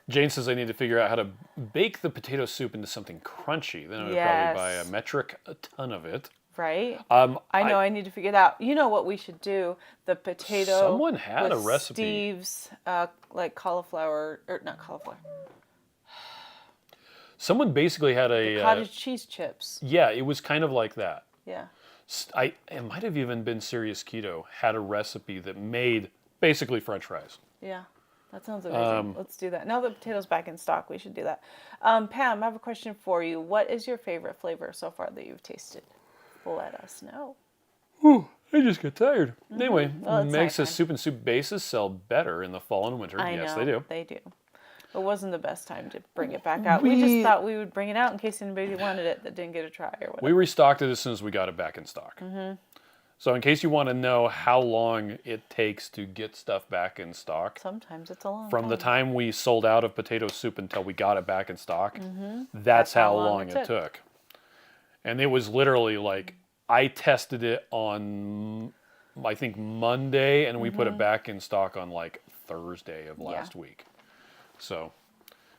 S2: Jane says I need to figure out how to bake the potato soup into something crunchy. Then I would probably buy a metric ton of it.
S1: Right?
S2: I
S1: know I need to figure it out. You know what we should do? The potato.
S2: Someone had
S1: with
S2: a recipe.
S1: Steve's like cauliflower or not cauliflower.
S2: Someone basically had a
S1: Cottage cheese chips.
S2: yeah, it was kind of like that.
S1: Yeah.
S2: It might have even been Serious Keto had a recipe that made basically French fries.
S1: Yeah. That sounds amazing. Let's do that. Now that potatoes back in stock, we should do that. Pam, I have a question for you. What is your favorite flavor so far that you've tasted? Let us know.
S2: I just got tired. Anyway,
S1: Well, it's
S2: Meg says
S1: nighttime.
S2: soup and soup bases sell better in the fall and winter.
S1: I
S2: Yes,
S1: know.
S2: they do.
S1: They do. It wasn't the best time to bring it back out. We just thought we would bring it out in case anybody wanted it that didn't get a try or whatever.
S2: We restocked it as soon as we got it back in stock. So in case you want to know how long it takes to get stuff back in stock,
S1: Sometimes it's a long
S2: from
S1: time.
S2: the time we sold out of potato soup until we got it back in stock, that's how long it took. And it was literally like, I tested it on, I think, Monday, and we put it back in stock on like Thursday of last week. So,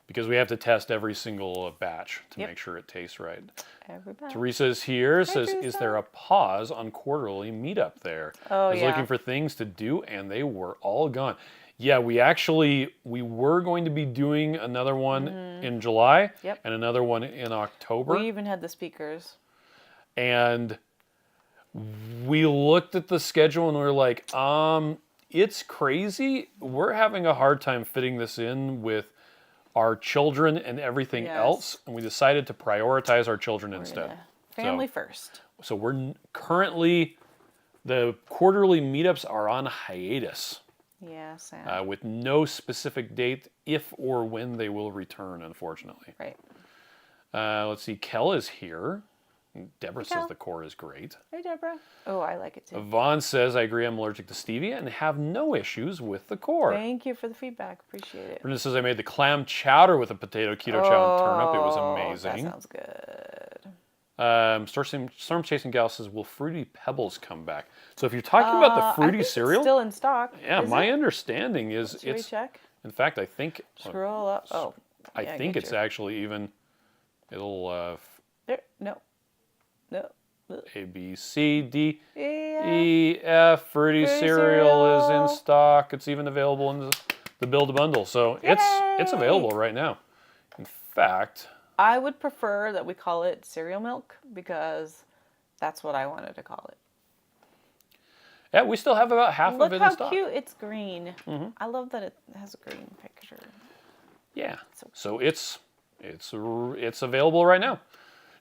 S2: because we have to test every single batch to make sure it tastes right.
S1: Every batch.
S2: Teresa's here, says,
S1: Teresa.
S2: is there a pause on quarterly meetup there?
S1: Oh,
S2: I was looking for things to do, and they were all gone. Yeah, we were going to be doing another one in July and another one in October.
S1: We even had the speakers.
S2: And we looked at the schedule and we were like, it's crazy. We're having a hard time fitting this in with our children and everything else. And we decided to prioritize our children instead.
S1: Family first.
S2: So we're currently, the quarterly meetups are on hiatus.
S1: Yeah, sad.
S2: With no specific date if or when they will return, unfortunately.
S1: Right.
S2: Let's see, Kel is here. Deborah
S1: Kel.
S2: says the core is great.
S1: Hey, Deborah. Oh, I like it too.
S2: Vaughn says, I agree, I'm allergic to stevia and have no issues with the core.
S1: Thank you for the feedback. Appreciate it.
S2: Brenda says, I made the clam chowder with a potato keto chow and turnip. It was amazing.
S1: That sounds good.
S2: Storm Chasing Gal says, will Fruity Pebbles come back? So if you're talking about the fruity
S1: I think
S2: cereal,
S1: it's still in stock.
S2: yeah,
S1: Is
S2: my
S1: it?
S2: understanding is
S1: Should we check?
S2: In fact, I think
S1: Scroll up. Oh,
S2: I think it's actually even. It'll
S1: there. No.
S2: A B C D
S1: Yeah.
S2: E F fruity
S1: Fruity
S2: cereal is
S1: cereal.
S2: in stock. It's even available in the Build a Bundle. So it's available right now. In fact,
S1: I would prefer that we call it cereal milk because that's what I wanted to call it.
S2: yeah, we still have about half
S1: Look
S2: of it in
S1: how
S2: stock.
S1: cute it's green. I love that it has a green picture.
S2: Yeah. So it's available right now.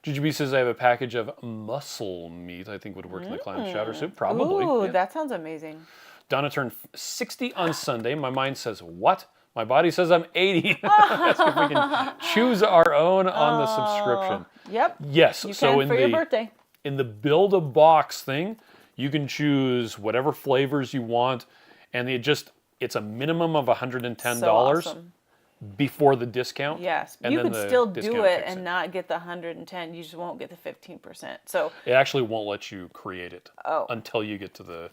S2: GGB says I have a package of muscle meat. I think would work in the clam chowder soup. Probably.
S1: Ooh,
S2: yeah.
S1: that sounds amazing.
S2: Donna turned 60 on Sunday. My mind says what? My body says I'm 80. Ask if we can choose our own on the subscription.
S1: Yep.
S2: Yes.
S1: You
S2: So
S1: can
S2: in
S1: for your birthday.
S2: in the build a box thing, you can choose whatever flavors you want, and it's a minimum of $110
S1: So awesome.
S2: before the discount.
S1: Yes,
S2: and
S1: you
S2: then
S1: could
S2: the
S1: still do
S2: discount
S1: it
S2: kicks
S1: and
S2: in.
S1: not get the 110. You just won't get the 15%. So
S2: It actually won't let you create it
S1: Oh.
S2: until you get to the.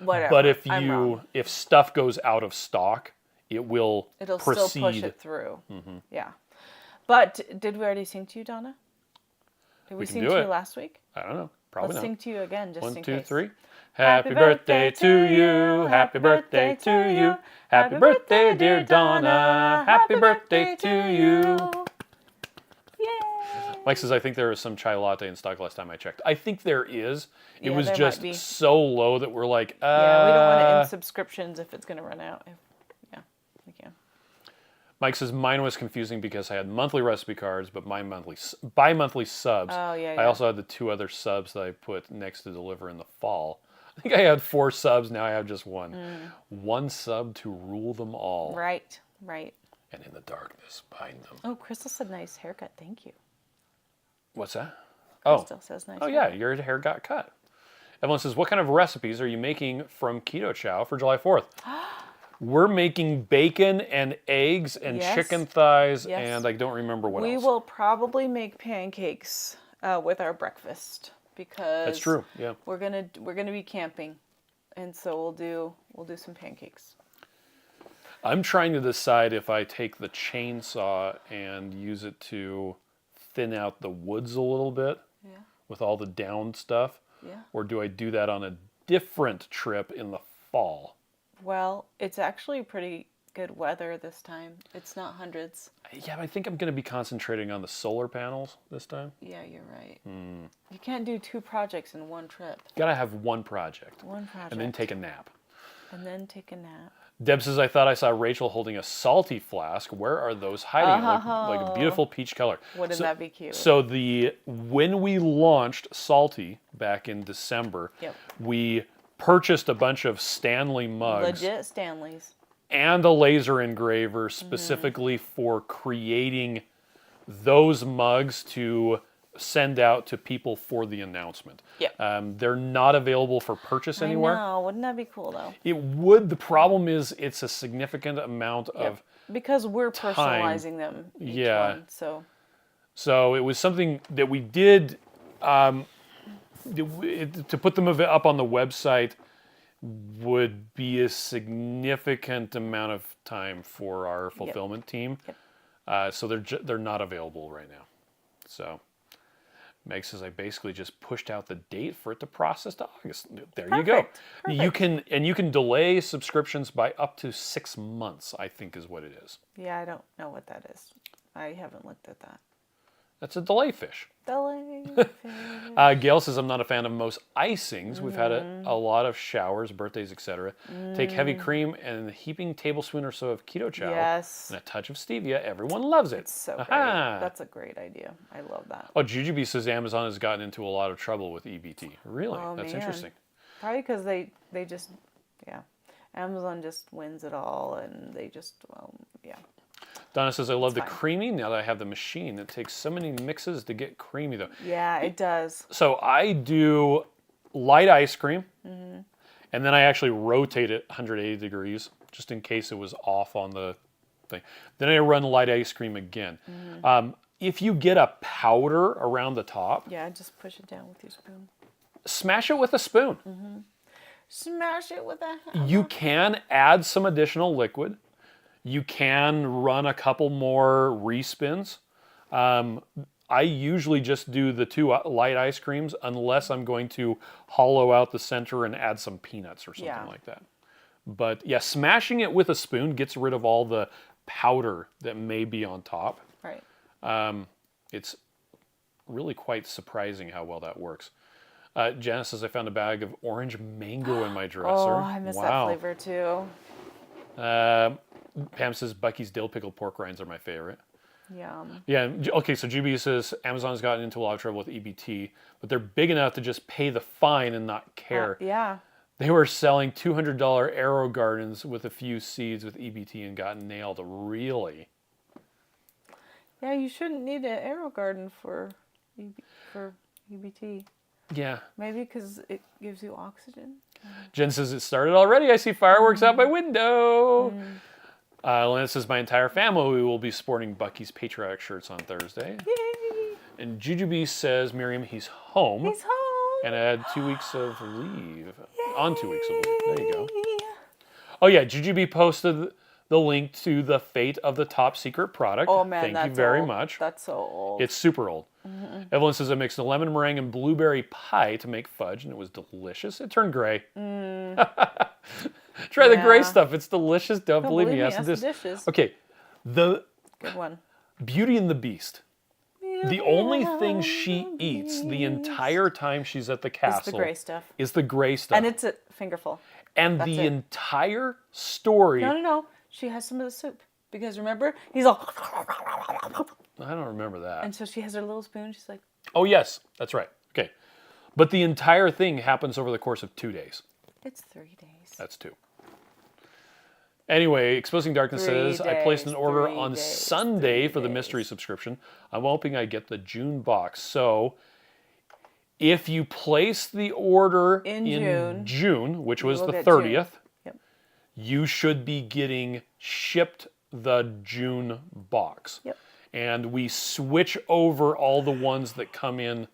S1: whatever.
S2: But
S1: I'm wrong.
S2: if stuff goes out of stock, it'll proceed.
S1: Still push it through. Yeah. But did we already sing to you, Donna? Did we
S2: can
S1: sing
S2: do
S1: to
S2: it.
S1: you last week?
S2: I don't know. Probably
S1: Let's
S2: not.
S1: sing to you again, just
S2: 1,
S1: in
S2: 2,
S1: case.
S2: 3. Happy birthday to you. Happy birthday to you. Happy birthday, dear Donna. Happy birthday to you.
S1: Yay!
S2: Mike says, I think there was some chai latte in stock last time I checked. I think there is. It
S1: Yeah,
S2: was
S1: there might
S2: just
S1: be.
S2: so low that we're like,
S1: Yeah, we don't want to end subscriptions if it's going to run out. Yeah, we can.
S2: Mike says, mine was confusing because I had monthly recipe cards, but bi-monthly subs.
S1: Oh, yeah,
S2: I
S1: yeah.
S2: also had the 2 other subs that I put next to deliver in the fall. I think I had 4 subs. Now I have just 1. 1 sub to rule them all.
S1: Right.
S2: And in the darkness, bind them.
S1: Oh, Crystal said nice haircut. Thank you.
S2: What's that?
S1: Crystal says nice
S2: Oh, yeah,
S1: haircut.
S2: your hair got cut. Evelyn says, what kind of recipes are you making from Keto Chow for July 4th? We're making bacon and eggs and
S1: Yes.
S2: chicken thighs,
S1: Yes.
S2: and I don't remember what
S1: We
S2: else.
S1: will probably make pancakes with our breakfast because
S2: That's true, yeah.
S1: we're gonna be camping, and so we'll do some pancakes.
S2: I'm trying to decide if I take the chainsaw and use it to thin out the woods a little bit
S1: Yeah.
S2: with all the down stuff,
S1: Yeah.
S2: or do I do that on a different trip in the fall?
S1: Well, it's actually pretty good weather this time. It's not hundreds.
S2: Yeah, but I think I'm going to be concentrating on the solar panels this time.
S1: Yeah, you're right. You can't do 2 projects in one trip.
S2: Got to have one project.
S1: One project.
S2: And then take a nap.
S1: And then take a nap.
S2: Deb says, I thought I saw Rachel holding a salty flask. Where are those hiding? Like a beautiful peach color.
S1: Wouldn't that be cute?
S2: So when we launched Salty back in December,
S1: Yep.
S2: we purchased a bunch of Stanley mugs
S1: Legit Stanleys.
S2: and a laser engraver specifically for creating those mugs to send out to people for the announcement.
S1: Yeah.
S2: They're not available for purchase anywhere.
S1: I know. Wouldn't that be cool though?
S2: It would. The problem is it's a significant amount of
S1: because we're
S2: time.
S1: personalizing them each one.
S2: So it was something that we did to put them up on the website would be a significant amount of time for our fulfillment team. So they're not available right now. So Meg says I basically just pushed out the date for it to process to August. There you go.
S1: Perfect.
S2: You can delay subscriptions by up to 6 months, I think is what it is.
S1: Yeah, I don't know what that is. I haven't looked at that.
S2: That's a delay fish.
S1: Delay.
S2: Gail says, I'm not a fan of most icings. We've had a lot of showers, birthdays, etc. Take heavy cream and a heaping tablespoon or so of Keto Chow.
S1: Yes.
S2: And a touch of stevia. Everyone loves it.
S1: It's so great. That's a great idea. I love that.
S2: Oh, Jujubee says Amazon has gotten into a lot of trouble with EBT. Really?
S1: Oh,
S2: That's
S1: man.
S2: interesting.
S1: Probably because they just, Amazon just wins it all and they just,
S2: Donna says, I love the creamy. Now that I have the machine, it takes so many mixes to get creamy, though.
S1: Yeah, it does.
S2: So I do light ice cream, and then I actually rotate it 180 degrees, just in case it was off on the thing. Then I run light ice cream again. If you get a powder around the top,
S1: just push it down with your spoon.
S2: smash it with a spoon.
S1: Smash it with a hammer.
S2: You can add some additional liquid. You can run a couple more respins. I usually just do the 2 light ice creams unless I'm going to hollow out the center and add some peanuts or something like that. But yeah, smashing it with a spoon gets rid of all the powder that may be on top.
S1: Right.
S2: It's really quite surprising how well that works. Janice says, I found a bag of orange mango in my dresser.
S1: Oh, I miss that flavor too.
S2: Pam says, Bucky's dill pickle pork rinds are my favorite.
S1: Yum.
S2: Yeah, okay, so GB says, Amazon's gotten into a lot of trouble with EBT, but they're big enough to just pay the fine and not care.
S1: Yeah.
S2: They were selling $200 arrow gardens with a few seeds with EBT and got nailed. Really?
S1: Yeah, you shouldn't need an arrow garden for EBT.
S2: Yeah.
S1: Maybe because it gives you oxygen.
S2: Jen says, it started already. I see fireworks out my window. Lana says, my entire family will be sporting Bucky's patriotic shirts on Thursday.
S1: Yay!
S2: And Jujubee says, Miriam, he's home.
S1: He's home.
S2: And I had 2 weeks of leave. Yay! On 2 weeks of leave. There you go. Oh, yeah. Jujubee posted the link to the fate of the top secret product.
S1: Oh, man,
S2: Thank you very much.
S1: That's so old.
S2: It's super old. Evelyn says, I mixed a lemon meringue and blueberry pie to make fudge, and it was delicious. It turned gray. Try the gray stuff. It's delicious. Don't believe me.
S1: Ask the dishes.
S2: Okay. The
S1: Good one.
S2: Beauty and the Beast. The only thing she eats the entire time she's at the castle
S1: It's the gray stuff.
S2: Is the gray stuff.
S1: And it's a fingerful.
S2: And
S1: That's
S2: the
S1: it.
S2: entire story.
S1: No. She has some of the soup. Because remember, he's all...
S2: I don't remember that.
S1: And so she has her little spoon. She's like...
S2: Oh, yes. That's right. Okay. But the entire thing happens over the course of 2 days.
S1: It's 3 days.
S2: That's 2. Anyway, Exposing Darkness
S1: 3
S2: says, I placed an order
S1: 3
S2: on
S1: days,
S2: Sunday
S1: 3
S2: for the
S1: days.
S2: mystery subscription. I'm hoping I get the June box. So, if you place the order in June, which was the 30th, you should be getting shipped the June box.
S1: Yep.
S2: And we switch over all the ones that come in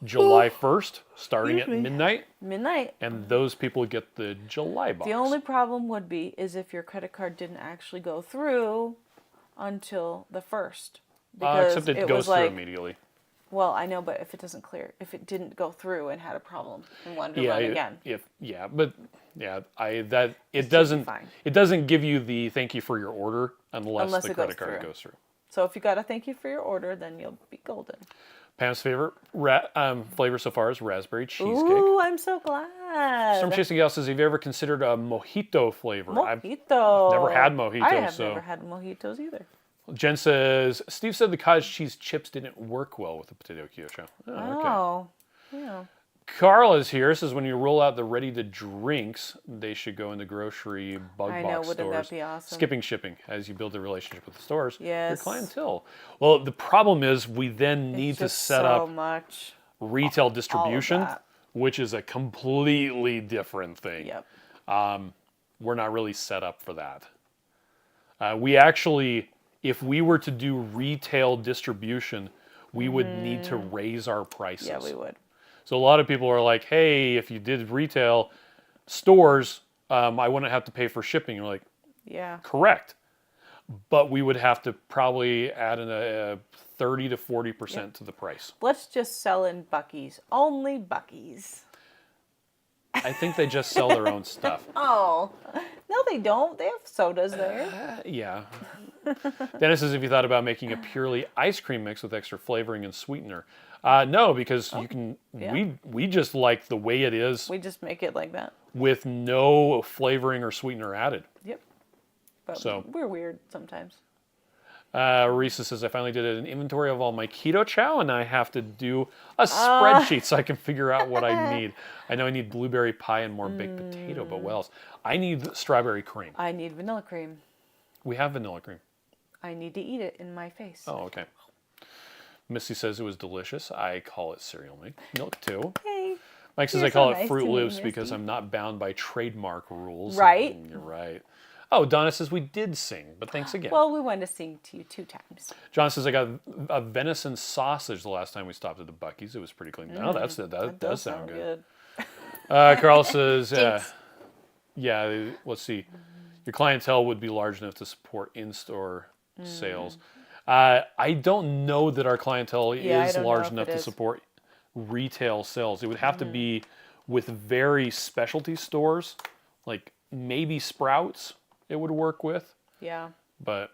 S2: July 1st, starting at midnight. And those people get the July box.
S1: The only problem would be is if your credit card didn't actually go through until the 1st.
S2: Except it goes through immediately.
S1: Well, I know, but if it doesn't clear, if it didn't go through and had a problem and wanted to run again.
S2: It doesn't give you the thank you for your order unless the credit card goes through.
S1: So if you got a thank you for your order, then you'll be golden.
S2: Pam's favorite flavor so far is raspberry cheesecake.
S1: Ooh, I'm so glad.
S2: Storm Chasing Gal says, have you ever considered a mojito flavor? I've
S1: never
S2: had mojito.
S1: I have never had mojitos either.
S2: Jen says, Steve said the cottage cheese chips didn't work well with the potato Keto Chow.
S1: Oh, yeah.
S2: Carl is here. Says when you roll out the ready-to-drinks, they should go into grocery bug
S1: I
S2: box
S1: know, wouldn't that
S2: stores,
S1: be awesome?
S2: skipping shipping as you build a relationship with the stores. Your
S1: Yes.
S2: clientele. Well, the problem is we then need
S1: It's
S2: to
S1: just
S2: set
S1: so
S2: up
S1: much.
S2: retail distribution,
S1: that.
S2: which is a completely different thing.
S1: Yep.
S2: We're not really set up for that. We actually, if we were to do retail distribution, we would need to raise our prices.
S1: Yeah, we would.
S2: So a lot of people are like, hey, if you did retail stores, I wouldn't have to pay for shipping. You're like,
S1: Yeah.
S2: correct. But we would have to probably add in a 30 to 40% to the price.
S1: Let's just sell in Buc-ee's. Only Buc-ee's.
S2: I think they just sell their own stuff.
S1: Oh. No, they don't. They have sodas there.
S2: Yeah. Dennis says, if you thought about making a purely ice cream mix with extra flavoring and sweetener. No, because you can.
S1: yeah.
S2: We just like the way it is
S1: We just make it like that.
S2: with no flavoring or sweetener added.
S1: Yep. But
S2: So-
S1: we're weird sometimes.
S2: Risa says, I finally did an inventory of all my Keto Chow, and I have to do a spreadsheet so I can figure out what I need. I know I need blueberry pie and more baked potato, but what else? I need strawberry cream.
S1: I need vanilla cream.
S2: We have vanilla cream.
S1: I need to eat it in my face.
S2: Oh, okay. Missy says it was delicious. I call it cereal milk too.
S1: Hey.
S2: Mike says
S1: You're
S2: I call
S1: so
S2: it
S1: nice
S2: Fruit
S1: to me,
S2: Loops because
S1: Misty.
S2: I'm not bound by trademark rules.
S1: Right.
S2: You're right. Oh, Donna says we did sing, but thanks again.
S1: Well, we wanted to sing to you 2 times.
S2: John says I got a venison sausage the last time we stopped at the Buc-ee's. It was pretty clean. No, that does sound good. Carl says, yeah, let's see. Your clientele would be large enough to support in-store sales. I don't know that our clientele
S1: Yeah, I
S2: is
S1: don't know
S2: large
S1: if
S2: enough
S1: it
S2: to
S1: is.
S2: support retail sales. It would have to be with very specialty stores, like maybe Sprouts it would work with,
S1: Yeah.
S2: but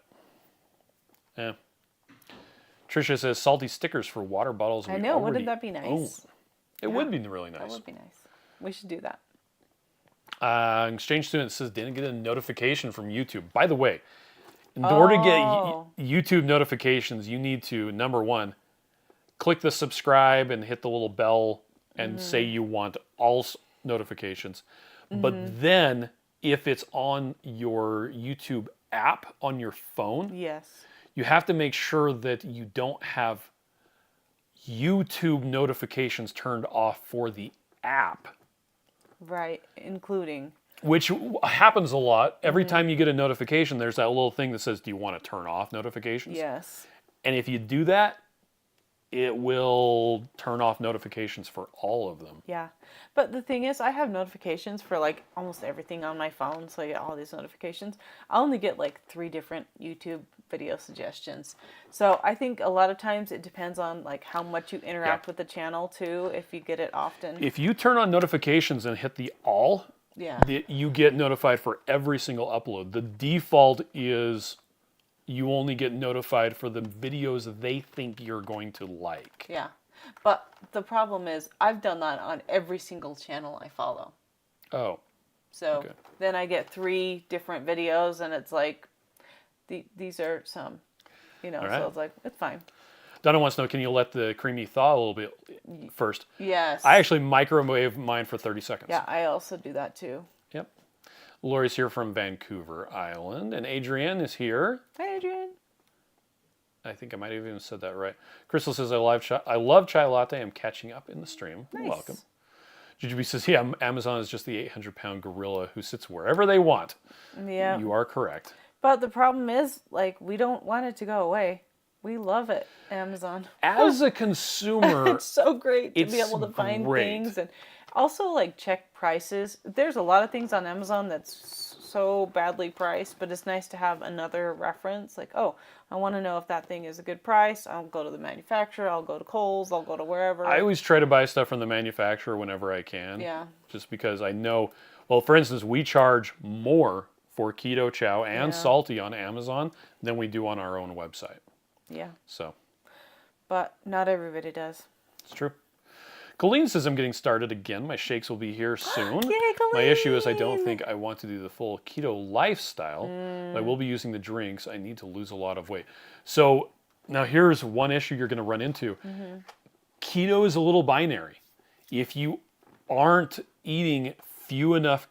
S2: Tricia says salty stickers for water bottles.
S1: I know. Wouldn't that be nice?
S2: own. It would be really nice.
S1: That would be nice. We should do that.
S2: Exchange student says didn't get a notification from YouTube. By the way, in order to get YouTube notifications, you need to, number one, click the subscribe and hit the little bell and say you want all notifications. But then if it's on your YouTube app on your phone,
S1: Yes.
S2: you have to make sure that you don't have YouTube notifications turned off for the app.
S1: Right. Including.
S2: Which happens a lot. Every time you get a notification, there's that little thing that says, do you want to turn off notifications?
S1: Yes.
S2: And if you do that, it will turn off notifications for all of them.
S1: Yeah. But the thing is, I have notifications for like almost everything on my phone. So I get all these notifications. I only get like 3 different YouTube video suggestions. So I think a lot of times it depends on like how much you interact with the channel too, if you get it often.
S2: If you turn on notifications and hit the all,
S1: Yeah.
S2: you get notified for every single upload. The default is you only get notified for the videos they think you're going to like.
S1: Yeah. But the problem is I've done that on every single channel I follow.
S2: Oh,
S1: So
S2: Okay.
S1: then I get 3 different videos and it's like, these are some, you know,
S2: All right.
S1: so it's like, it's fine.
S2: Donna wants to know, can you let the creamy thaw a little bit first?
S1: Yes.
S2: I actually microwave mine for 30 seconds.
S1: Yeah, I also do that too.
S2: Yep. Lori's here from Vancouver Island, and Adrienne is here.
S1: Hi, Adrian.
S2: I think I might have even said that right. Crystal says, I love chai latte. I'm catching up in the stream. You're
S1: Nice.
S2: welcome. Jujubi says, yeah, Amazon is just the 800-pound gorilla who sits wherever they want.
S1: Yeah.
S2: You are correct.
S1: But the problem is, like, we don't want it to go away. We love it, Amazon.
S2: As a consumer,
S1: It's so great to be
S2: It's
S1: able to find
S2: great.
S1: things and also like check prices. There's a lot of things on Amazon that's so badly priced, but it's nice to have another reference. Like, oh, I want to know if that thing is a good price. I'll go to the manufacturer. I'll go to Kohl's. I'll go to wherever.
S2: I always try to buy stuff from the manufacturer whenever I can.
S1: Yeah.
S2: Just because I know, well, for instance, we charge more for Keto Chow and
S1: Yeah.
S2: Salty on Amazon than we do on our own website.
S1: Yeah,
S2: So
S1: but not everybody does.
S2: it's true. Colleen says, I'm getting started again. My shakes will be here soon.
S1: Yay,
S2: My issue is I don't
S1: Colleen!
S2: think I want to do the full keto lifestyle. But I
S1: Mm.
S2: will be using the drinks. I need to lose a lot of weight. So now here's one issue you're going to run into.
S1: Mm-hmm.
S2: Keto is a little binary. If you aren't eating few enough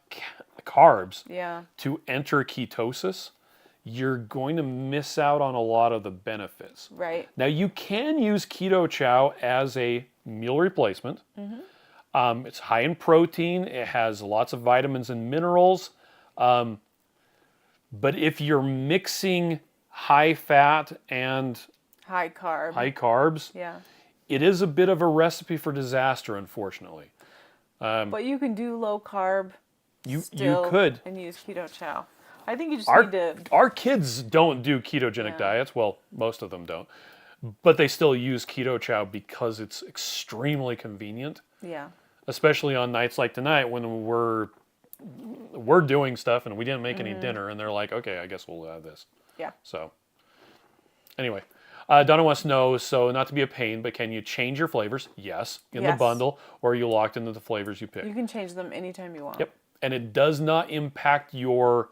S2: carbs
S1: Yeah.
S2: to enter ketosis, you're going to miss out on a lot of the benefits.
S1: Right.
S2: Now, you can use Keto Chow as a meal replacement. It's high in protein. It has lots of vitamins and minerals. But if you're mixing high fat and
S1: High carb.
S2: high carbs,
S1: Yeah.
S2: it is a bit of a recipe for disaster, unfortunately.
S1: But you can do low carb
S2: You
S1: still
S2: could.
S1: and use Keto Chow. I think you just
S2: Our,
S1: need to.
S2: our kids don't do ketogenic diets. Well, most of them don't. But they still use Keto Chow because it's extremely convenient,
S1: Yeah.
S2: especially on nights like tonight when we're doing stuff and we didn't make any dinner, and they're like, okay, I guess we'll have this.
S1: Yeah.
S2: So, anyway, Donna wants to know, so not to be a pain, but can you change your flavors? Yes, in the
S1: Yes.
S2: bundle, or are you locked into the flavors you pick?
S1: You can change them anytime you want.
S2: Yep. And it does not impact your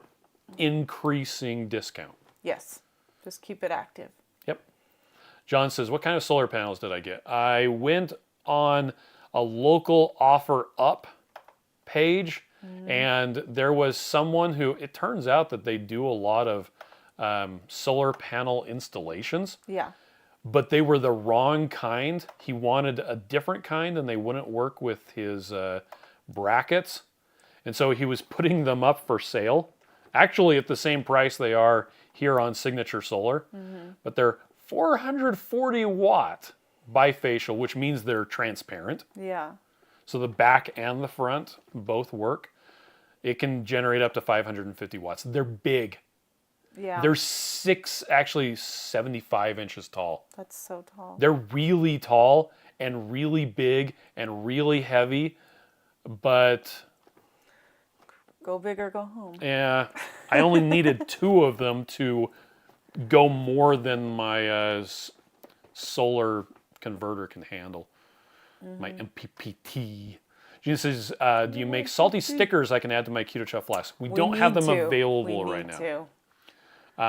S2: increasing discount.
S1: Yes. Just keep it active.
S2: Yep. John says, what kind of solar panels did I get? I went on a local offer up page, and there was someone who, it turns out that they do a lot of solar panel installations,
S1: Yeah.
S2: but they were the wrong kind. He wanted a different kind, and they wouldn't work with his brackets. And so he was putting them up for sale, actually at the same price they are here on Signature Solar, but they're 440 watt bifacial, which means they're transparent.
S1: Yeah.
S2: So the back and the front both work. It can generate up to 550 watts. They're big.
S1: Yeah.
S2: They're actually 75 inches tall.
S1: That's so tall.
S2: They're really tall and really big and really heavy, but
S1: Go big or go home.
S2: yeah, I only needed 2 of them to go more than my solar converter can handle. My MPPT. Gina says, do you make salty stickers I can add to my Keto Chow flask? We don't have them available right now.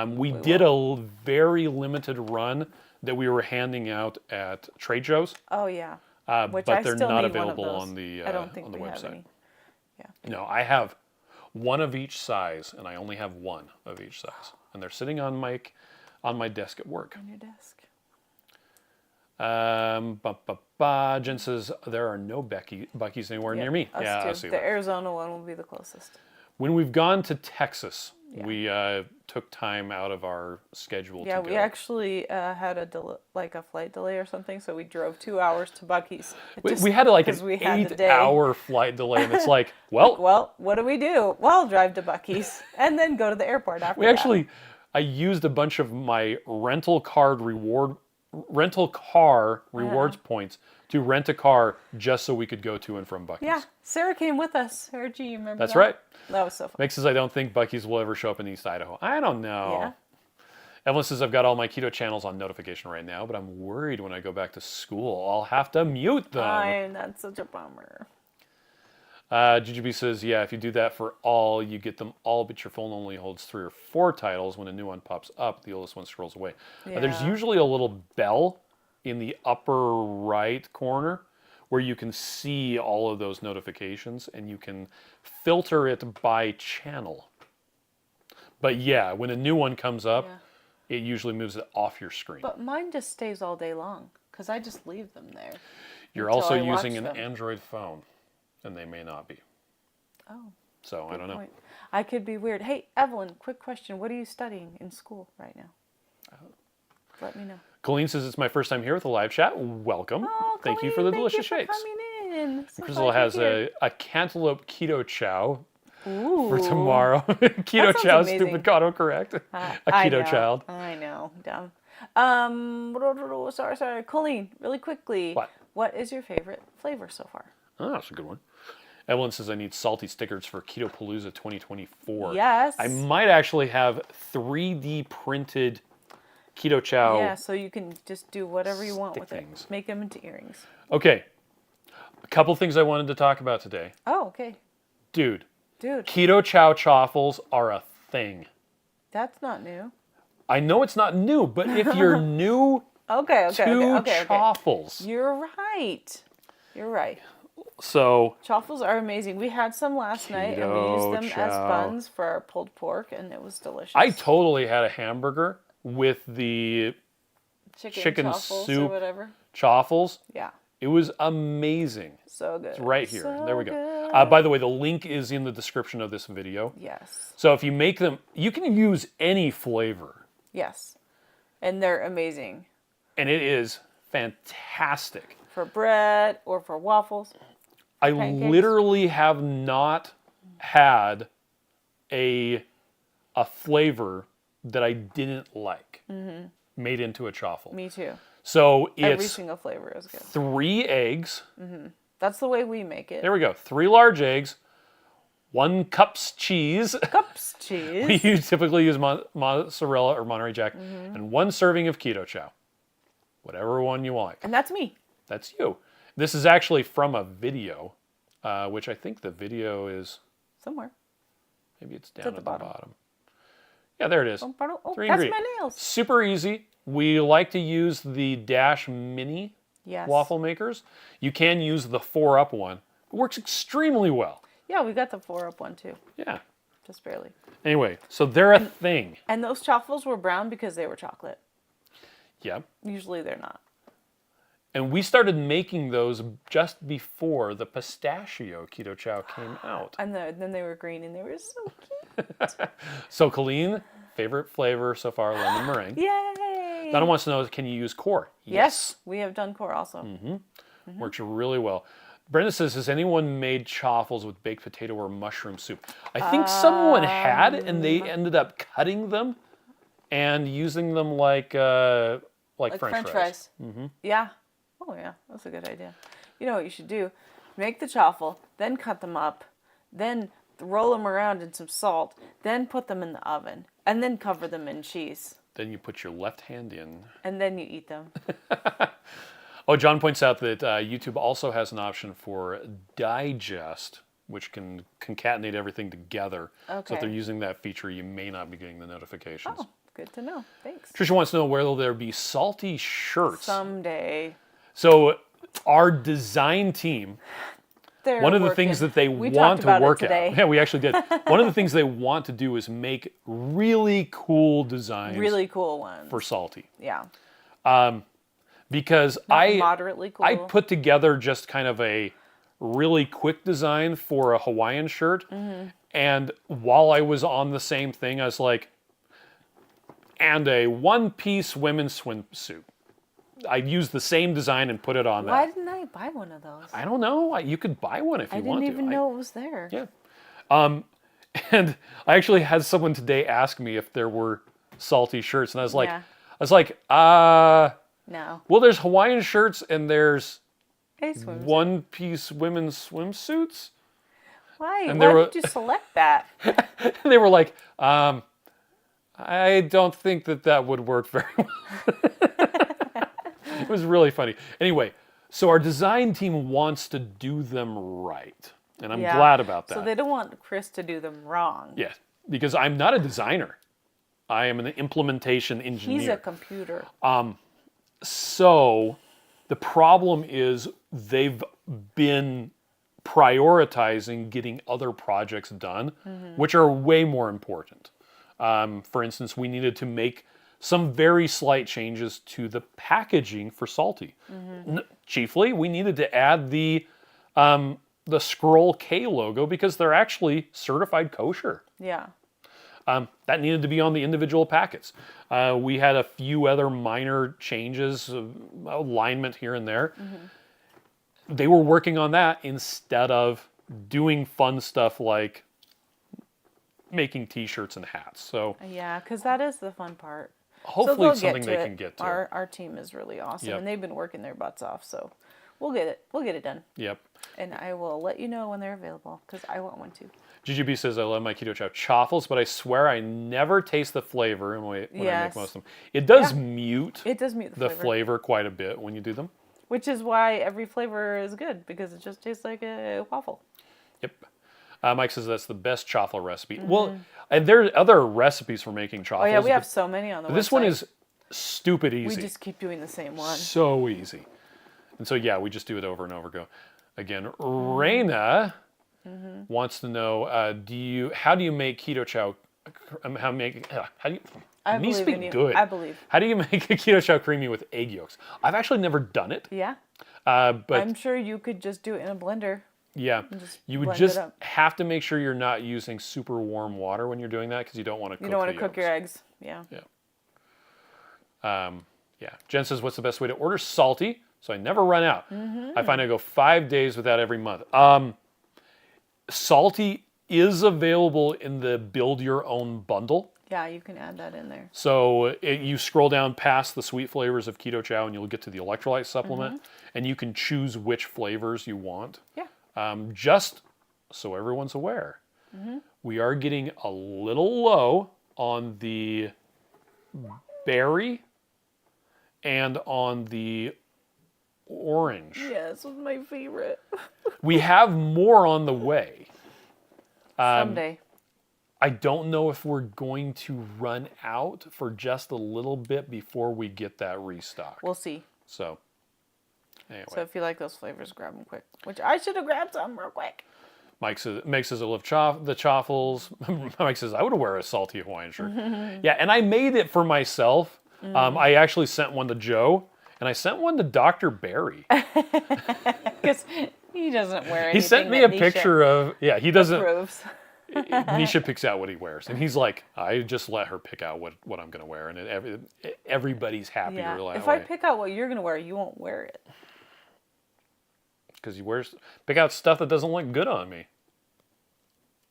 S2: We did a very limited run that we were handing out at trade shows,
S1: Oh yeah. Which
S2: but
S1: I
S2: they're
S1: still
S2: not
S1: need one of
S2: available
S1: those.
S2: on the
S1: I don't think
S2: on the
S1: we have
S2: website.
S1: any. Yeah.
S2: No, I have one of each size, and I only have one of each size, and they're sitting on my desk at work.
S1: On your desk.
S2: Jen says there are no Buc-ee's anywhere near me.
S1: Us
S2: Yeah,
S1: too.
S2: I see
S1: The
S2: that.
S1: Arizona one will be the closest.
S2: When we've gone to Texas,
S1: Yeah.
S2: we took time out of our schedule
S1: Yeah,
S2: to
S1: we
S2: go.
S1: actually had a flight delay or something, so we drove 2 hours to Buc-ee's.
S2: We had like
S1: 'cause
S2: an
S1: we had the day.
S2: 8-hour flight delay, and it's like, well,
S1: Well, what do we do? Well, drive to Buc-ee's and then go to the airport after
S2: we
S1: that.
S2: actually, I used a bunch of my rental car rewards points to rent a car just so we could go to and from Buc-ee's.
S1: Yeah, Sarah came with us. Sarah G, you remember
S2: That's
S1: that?
S2: right.
S1: That was so fun.
S2: Mix says, I don't think Buc-ee's will ever show up in East Idaho. I don't know.
S1: Yeah.
S2: Evelyn says, I've got all my keto channels on notification right now, but I'm worried when I go back to school, I'll have to mute them.
S1: That's such a bummer.
S2: GGB says, yeah, if you do that for all, you get them all, but your phone only holds 3 or 4 titles. When a new one pops up, the oldest one scrolls away. There's
S1: Yeah.
S2: usually a little bell in the upper right corner where you can see all of those notifications, and you can filter it by channel. But yeah, when a new one comes up, it usually moves it off your screen.
S1: But mine just stays all day long because I just leave them there.
S2: You're
S1: until
S2: also
S1: I watch
S2: using an
S1: them.
S2: Android phone, and they may not be.
S1: Oh,
S2: So I
S1: good
S2: don't know.
S1: point. I could be weird. Hey, Evelyn, quick question. What are you studying in school right now? Let me know.
S2: Colleen says, it's my first time here with a live chat. Welcome.
S1: Oh,
S2: Thank you for
S1: Colleen,
S2: the delicious
S1: thank you
S2: shakes.
S1: for coming in. So
S2: Crystal
S1: glad
S2: has
S1: you're here.
S2: a cantaloupe keto chow
S1: Ooh.
S2: for tomorrow. Keto
S1: sounds
S2: chow,
S1: amazing.
S2: stupid autocorrect.
S1: I
S2: A keto
S1: know,
S2: child.
S1: I know. Dumb. Sorry. Colleen, really quickly. What is your favorite flavor so far?
S2: Oh, that's a good one. Evelyn says, I need salty stickers for Keto Palooza 2024.
S1: Yes.
S2: I might actually have 3D printed keto chow.
S1: Yeah, so you can just do whatever you want with
S2: things.
S1: it. Make them into earrings.
S2: Okay. A couple things I wanted to talk about today.
S1: Oh, okay.
S2: Dude,
S1: Dude,
S2: keto chow chaffles are a thing.
S1: that's not new.
S2: I know it's not new, but if you're new
S1: Okay.
S2: to chaffles,
S1: You're right. You're right.
S2: So
S1: Chaffles are amazing. We had some last night, and we used them
S2: Keto
S1: as
S2: Chow.
S1: buns for our pulled pork, and it was delicious.
S2: I totally had a hamburger with the chicken
S1: Chaffles
S2: soup.
S1: or whatever.
S2: Chaffles.
S1: Yeah,
S2: It was amazing.
S1: so good.
S2: It's right here.
S1: So
S2: There we go.
S1: good.
S2: By the way, the link is in the description of this video.
S1: Yes.
S2: So if you make them, you can use any flavor,
S1: Yes. And they're amazing
S2: and it is fantastic.
S1: for bread or for waffles.
S2: I
S1: Pancakes.
S2: literally have not had a flavor that I didn't like made into a chaffle.
S1: Me too.
S2: So
S1: Every
S2: it's
S1: single flavor is good.
S2: 3 eggs.
S1: That's the way we make it.
S2: There we go. 3 large eggs, 1 cup's cheese.
S1: Cups cheese.
S2: We typically use mozzarella or Monterey Jack, and 1 serving of Keto Chow. Whatever one you like.
S1: And that's me.
S2: That's you. This is actually from a video, which I think the video is,
S1: Somewhere.
S2: maybe it's down at the bottom.
S1: bottom.
S2: Yeah, there it is.
S1: Oh,
S2: 3
S1: that's
S2: ingredients.
S1: my nails.
S2: Super easy. We like to use the Dash Mini
S1: Yes.
S2: waffle makers. You can use the 4-up one. It works extremely well.
S1: Yeah, we got the 4-up one too.
S2: Yeah.
S1: Just barely.
S2: Anyway, so they're a thing.
S1: And those chaffles were brown because they were chocolate.
S2: Yeah.
S1: Usually they're not.
S2: And we started making those just before the pistachio Keto Chow came out.
S1: And then they were green and they were so cute.
S2: So Colleen, favorite flavor so far, lemon meringue.
S1: Yay!
S2: Donna wants to know, can you use core?
S1: Yes, we have done core also.
S2: Works really well. Brenda says, has anyone made chaffles with baked potato or mushroom soup? I think someone had, and they ended up cutting them and using them like French fries.
S1: Yeah. Oh yeah, that's a good idea. You know what you should do? Make the chaffle, then cut them up, then roll them around in some salt, then put them in the oven, and then cover them in cheese.
S2: Then you put your left hand in.
S1: And then you eat them.
S2: Oh, John points out that YouTube also has an option for digest, which can concatenate everything together. So if
S1: Okay.
S2: they're using that feature, you may not be getting the notifications.
S1: Oh, good to know. Thanks.
S2: Trisha wants to know, where will there be salty shirts?
S1: Someday.
S2: So our design team,
S1: They're
S2: one of the
S1: working.
S2: things that they
S1: We
S2: want
S1: talked
S2: to
S1: about it
S2: work
S1: today.
S2: at, yeah, we actually did. One of the things they want to do is make really cool designs
S1: Really cool ones.
S2: for Salty.
S1: Yeah.
S2: Because
S1: Moderately cool.
S2: I put together just kind of a really quick design for a Hawaiian shirt. And while I was on the same thing, I was like, and a one-piece women's swimsuit. I used the same design and put it on
S1: Why
S2: that.
S1: didn't I buy one of those?
S2: I don't know. You could buy one if you
S1: I
S2: want to.
S1: didn't even know it was there.
S2: Yeah. And I actually had someone today ask me if there were salty shirts, and I was like,
S1: No.
S2: well, there's Hawaiian shirts and there's
S1: Hey, swimsuit.
S2: one-piece women's swimsuits.
S1: Why?
S2: and
S1: Why
S2: there were-
S1: did you select that?
S2: And they were like, I don't think that would work very well. It was really funny. Anyway, so our design team wants to do them right, and I'm
S1: Yeah.
S2: glad about that.
S1: So they don't want Chris to do them wrong.
S2: Yeah, because I'm not a designer. I am an implementation engineer.
S1: He's a computer.
S2: So the problem is they've been prioritizing getting other projects done, which are way more important. For instance, we needed to make some very slight changes to the packaging for Salty. Chiefly, we needed to add the Scroll K logo because they're actually certified kosher.
S1: Yeah.
S2: That needed to be on the individual packets. We had a few other minor changes, alignment here and there. They were working on that instead of doing fun stuff like making t-shirts and hats. So
S1: Yeah, because that is the fun part.
S2: hopefully
S1: they'll
S2: it's something
S1: get to
S2: they
S1: it.
S2: can get to.
S1: Our team is really awesome,
S2: Yep.
S1: and they've been working their butts off. So we'll get it. We'll get it done,
S2: Yep.
S1: and I will let you know when they're available because I want one too.
S2: GGB says, I love my Keto Chow chaffles, but I swear I never taste the flavor when I make
S1: Yes.
S2: most of them. It does
S1: Yeah.
S2: mute
S1: It does mute
S2: the
S1: flavor,
S2: flavor quite a bit when you do them.
S1: which is why every flavor is good because it just tastes like a waffle.
S2: Yep. Mike says that's the best chaffle recipe. Well, and there are other recipes for making chaffles.
S1: Oh yeah, we have
S2: but
S1: so many on the website.
S2: this one is stupid easy.
S1: We just keep doing the same one.
S2: So easy. And so, yeah, we just do it over and over. Again, Raina wants to know, how do you make Keto Chow? How do you?
S1: I
S2: Me
S1: believe in
S2: speak
S1: you.
S2: good.
S1: I believe.
S2: How do you make a Keto Chow creamy with egg yolks? I've actually never done it,
S1: Yeah.
S2: but
S1: I'm sure you could just do it in a blender.
S2: yeah,
S1: Just
S2: you would
S1: blend it
S2: just
S1: up.
S2: have to make sure you're not using super warm water when you're doing that because you don't want to cook
S1: You don't want
S2: the
S1: to cook
S2: yolks.
S1: your eggs. Yeah.
S2: Yeah. Jen says, what's the best way to order salty so I never run out? I find I go 5 days without every month. Salty is available in the Build Your Own bundle.
S1: Yeah, you can add that in there.
S2: So you scroll down past the sweet flavors of Keto Chow and you'll get to the electrolyte supplement and you can choose which flavors you want.
S1: Yeah.
S2: Just so everyone's aware, we are getting a little low on the berry and on the orange.
S1: Yeah, this was my favorite.
S2: We have more on the way.
S1: Someday.
S2: I don't know if we're going to run out for just a little bit before we get that restock.
S1: We'll see.
S2: So, anyway.
S1: So if you like those flavors, grab them quick. Which I should have grabbed some real quick.
S2: Mike says, I love the chaffles. Mike says, I would wear a salty Hawaiian shirt. Yeah, and I made it for myself. I actually sent one to Joe, and I sent one to Dr. Barry.
S1: Because he doesn't wear anything.
S2: He sent me a picture of, he doesn't,
S1: approves.
S2: Nisha picks out what he wears. And he's like, I just let her pick out what I'm going to wear. And everybody's happier
S1: Yeah.
S2: that
S1: If
S2: way.
S1: I pick out what you're going to wear, you won't wear it.
S2: Because you pick out stuff that doesn't look good on me.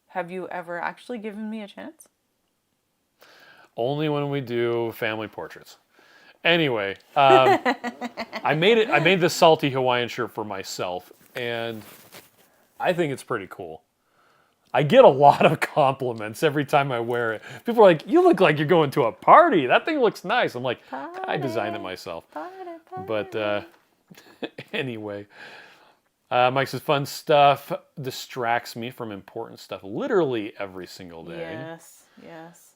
S1: Have you ever actually given me a chance?
S2: Only when we do family portraits. Anyway, I made this salty Hawaiian shirt for myself, and I think it's pretty cool. I get a lot of compliments every time I wear it. People are like, "You look like you're going to a party. That thing looks nice." I'm like, I designed it myself. But anyway, Mike says, fun stuff distracts me from important stuff literally every single day.
S1: Yes, yes.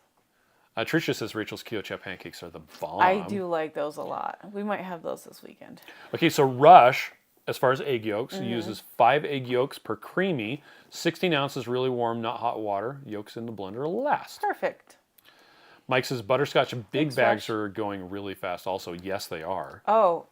S2: Tricia says Rachel's Keto Chow pancakes are the bomb.
S1: I do like those a lot. We might have those this weekend.
S2: Okay, so Rush, as far as egg yolks, uses 5 egg yolks per creamy, 16 ounces really warm, not hot water. Yolks in the blender last.
S1: Perfect.
S2: Mike says butterscotch and big
S1: Thanks,
S2: bags
S1: Rush.
S2: are going really fast also. Yes, they are.
S1: Oh,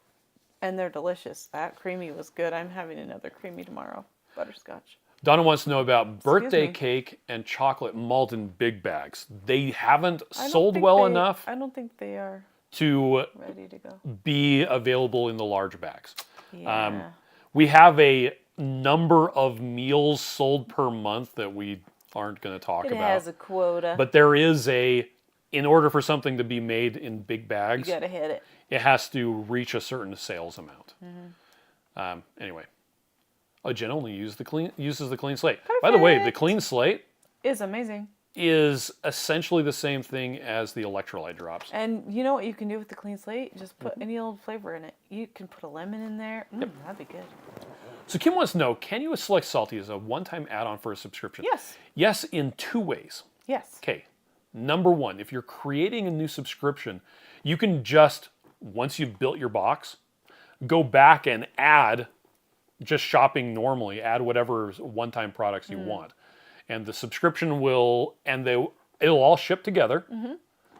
S1: and they're delicious. That creamy was good. I'm having another creamy tomorrow. Butterscotch.
S2: Donna wants to know about birthday
S1: me.
S2: cake and chocolate malt in big bags. They haven't
S1: I don't
S2: sold
S1: think
S2: well
S1: they-
S2: enough
S1: I don't think they are
S2: to
S1: ready to go.
S2: be available in the large bags.
S1: Yeah.
S2: We have a number of meals sold per month that we aren't going to talk
S1: It
S2: about.
S1: has a quota.
S2: But there is in order for something to be made in big bags,
S1: you gotta hit it.
S2: it has to reach a certain sales amount. Anyway. Oh, Jen only uses the clean slate. By the way, the
S1: Perfect.
S2: clean slate
S1: It's amazing.
S2: is essentially the same thing as the electrolyte drops.
S1: And you know what you can do with the clean slate? Just put any old flavor in it. You can put a lemon in there. That'd be good.
S2: So Kim wants to know, can you select Salty as a one-time add-on for a subscription?
S1: Yes.
S2: Yes, in 2 ways.
S1: Yes.
S2: Okay, number 1, if you're creating a new subscription, you can just, once you've built your box, go back and add, just shopping normally, add whatever one-time products you want. And the subscription will, it'll all ship together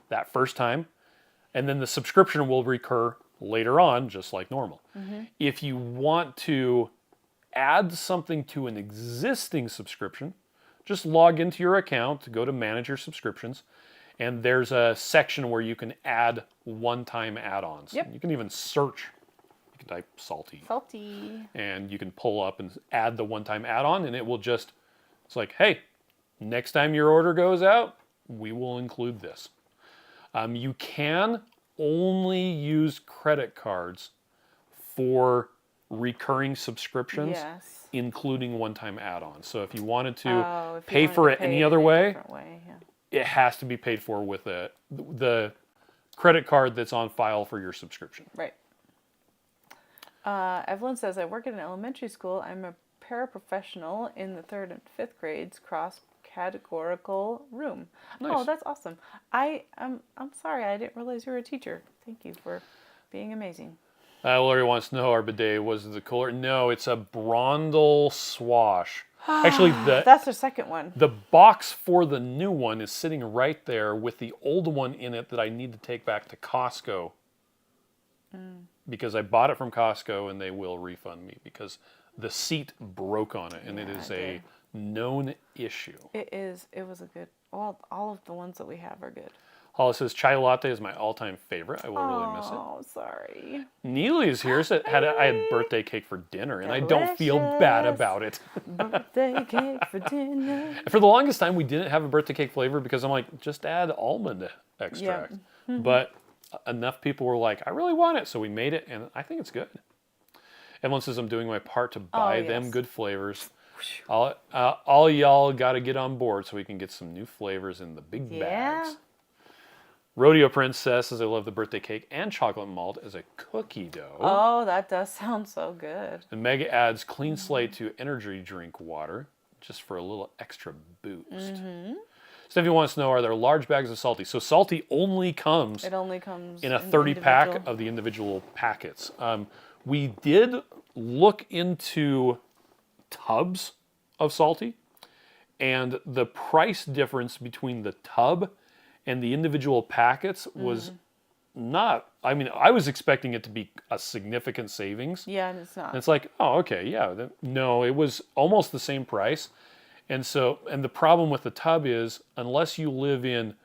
S2: that first time, and then the subscription will recur later on, just like normal. If you want to add something to an existing subscription, just log into your account, go to manage your subscriptions, and there's a section where you can add one-time add-ons.
S1: Yep.
S2: You can even search. You can type salty,
S1: Salty.
S2: and you can pull up and add the one-time add-on, and it will just, it's like, hey, next time your order goes out, we will include this. You can only use credit cards for recurring subscriptions,
S1: Yes.
S2: including one-time add-ons. So if you wanted to
S1: Oh, if you
S2: pay
S1: wanted
S2: for
S1: to
S2: it
S1: pay
S2: any
S1: it
S2: other
S1: in a
S2: way,
S1: different way, yeah.
S2: it has to be paid for with the credit card that's on file for your subscription.
S1: Right. Evelyn says, I work at an elementary school. I'm a paraprofessional in the 3rd and 5th grades cross-categorical room.
S2: Nice.
S1: Oh, that's awesome. I'm sorry, I didn't realize you were a teacher. Thank you for being amazing.
S2: Lori wants to know our bidet was the cooler. No, it's a Brondel Swash. Actually,
S1: That's the second one.
S2: the box for the new one is sitting right there with the old one in it that I need to take back to Costco. Because I bought it from Costco and they will refund me because the seat broke on it and it is a known issue.
S1: It is. It was a good. Well, all of the ones that we have are good.
S2: Hollis says chai latte is my all-time favorite. I will really miss it.
S1: Oh, sorry.
S2: Neely's here. Said I had birthday cake for dinner and I don't feel bad about it.
S1: Birthday cake for dinner.
S2: For the longest time, we didn't have a birthday cake flavor because I'm like, just add almond extract.
S1: Yep.
S2: But enough people were like, I really want it, so we made it, and I think it's good. Evelyn says I'm doing my part to buy them good flavors. All y'all got to get on board so we can get some new flavors in the big bags. Rodeo Princess says I love the birthday cake and chocolate malt as a cookie dough.
S1: Oh, that does sound so good.
S2: And Mega adds clean slate to energy drink water just for a little extra boost. Stephanie wants to know, are there large bags of Salty? So Salty only comes,
S1: in
S2: a 30-pack of the individual packets. We did look into tubs of Salty, and the price difference between the tub and the individual packets was not, I mean, I was expecting it to be a significant savings.
S1: Yeah, and it's not.
S2: And it's like, oh, okay, yeah. No, it was almost the same price. And the problem with the tub is, unless you live in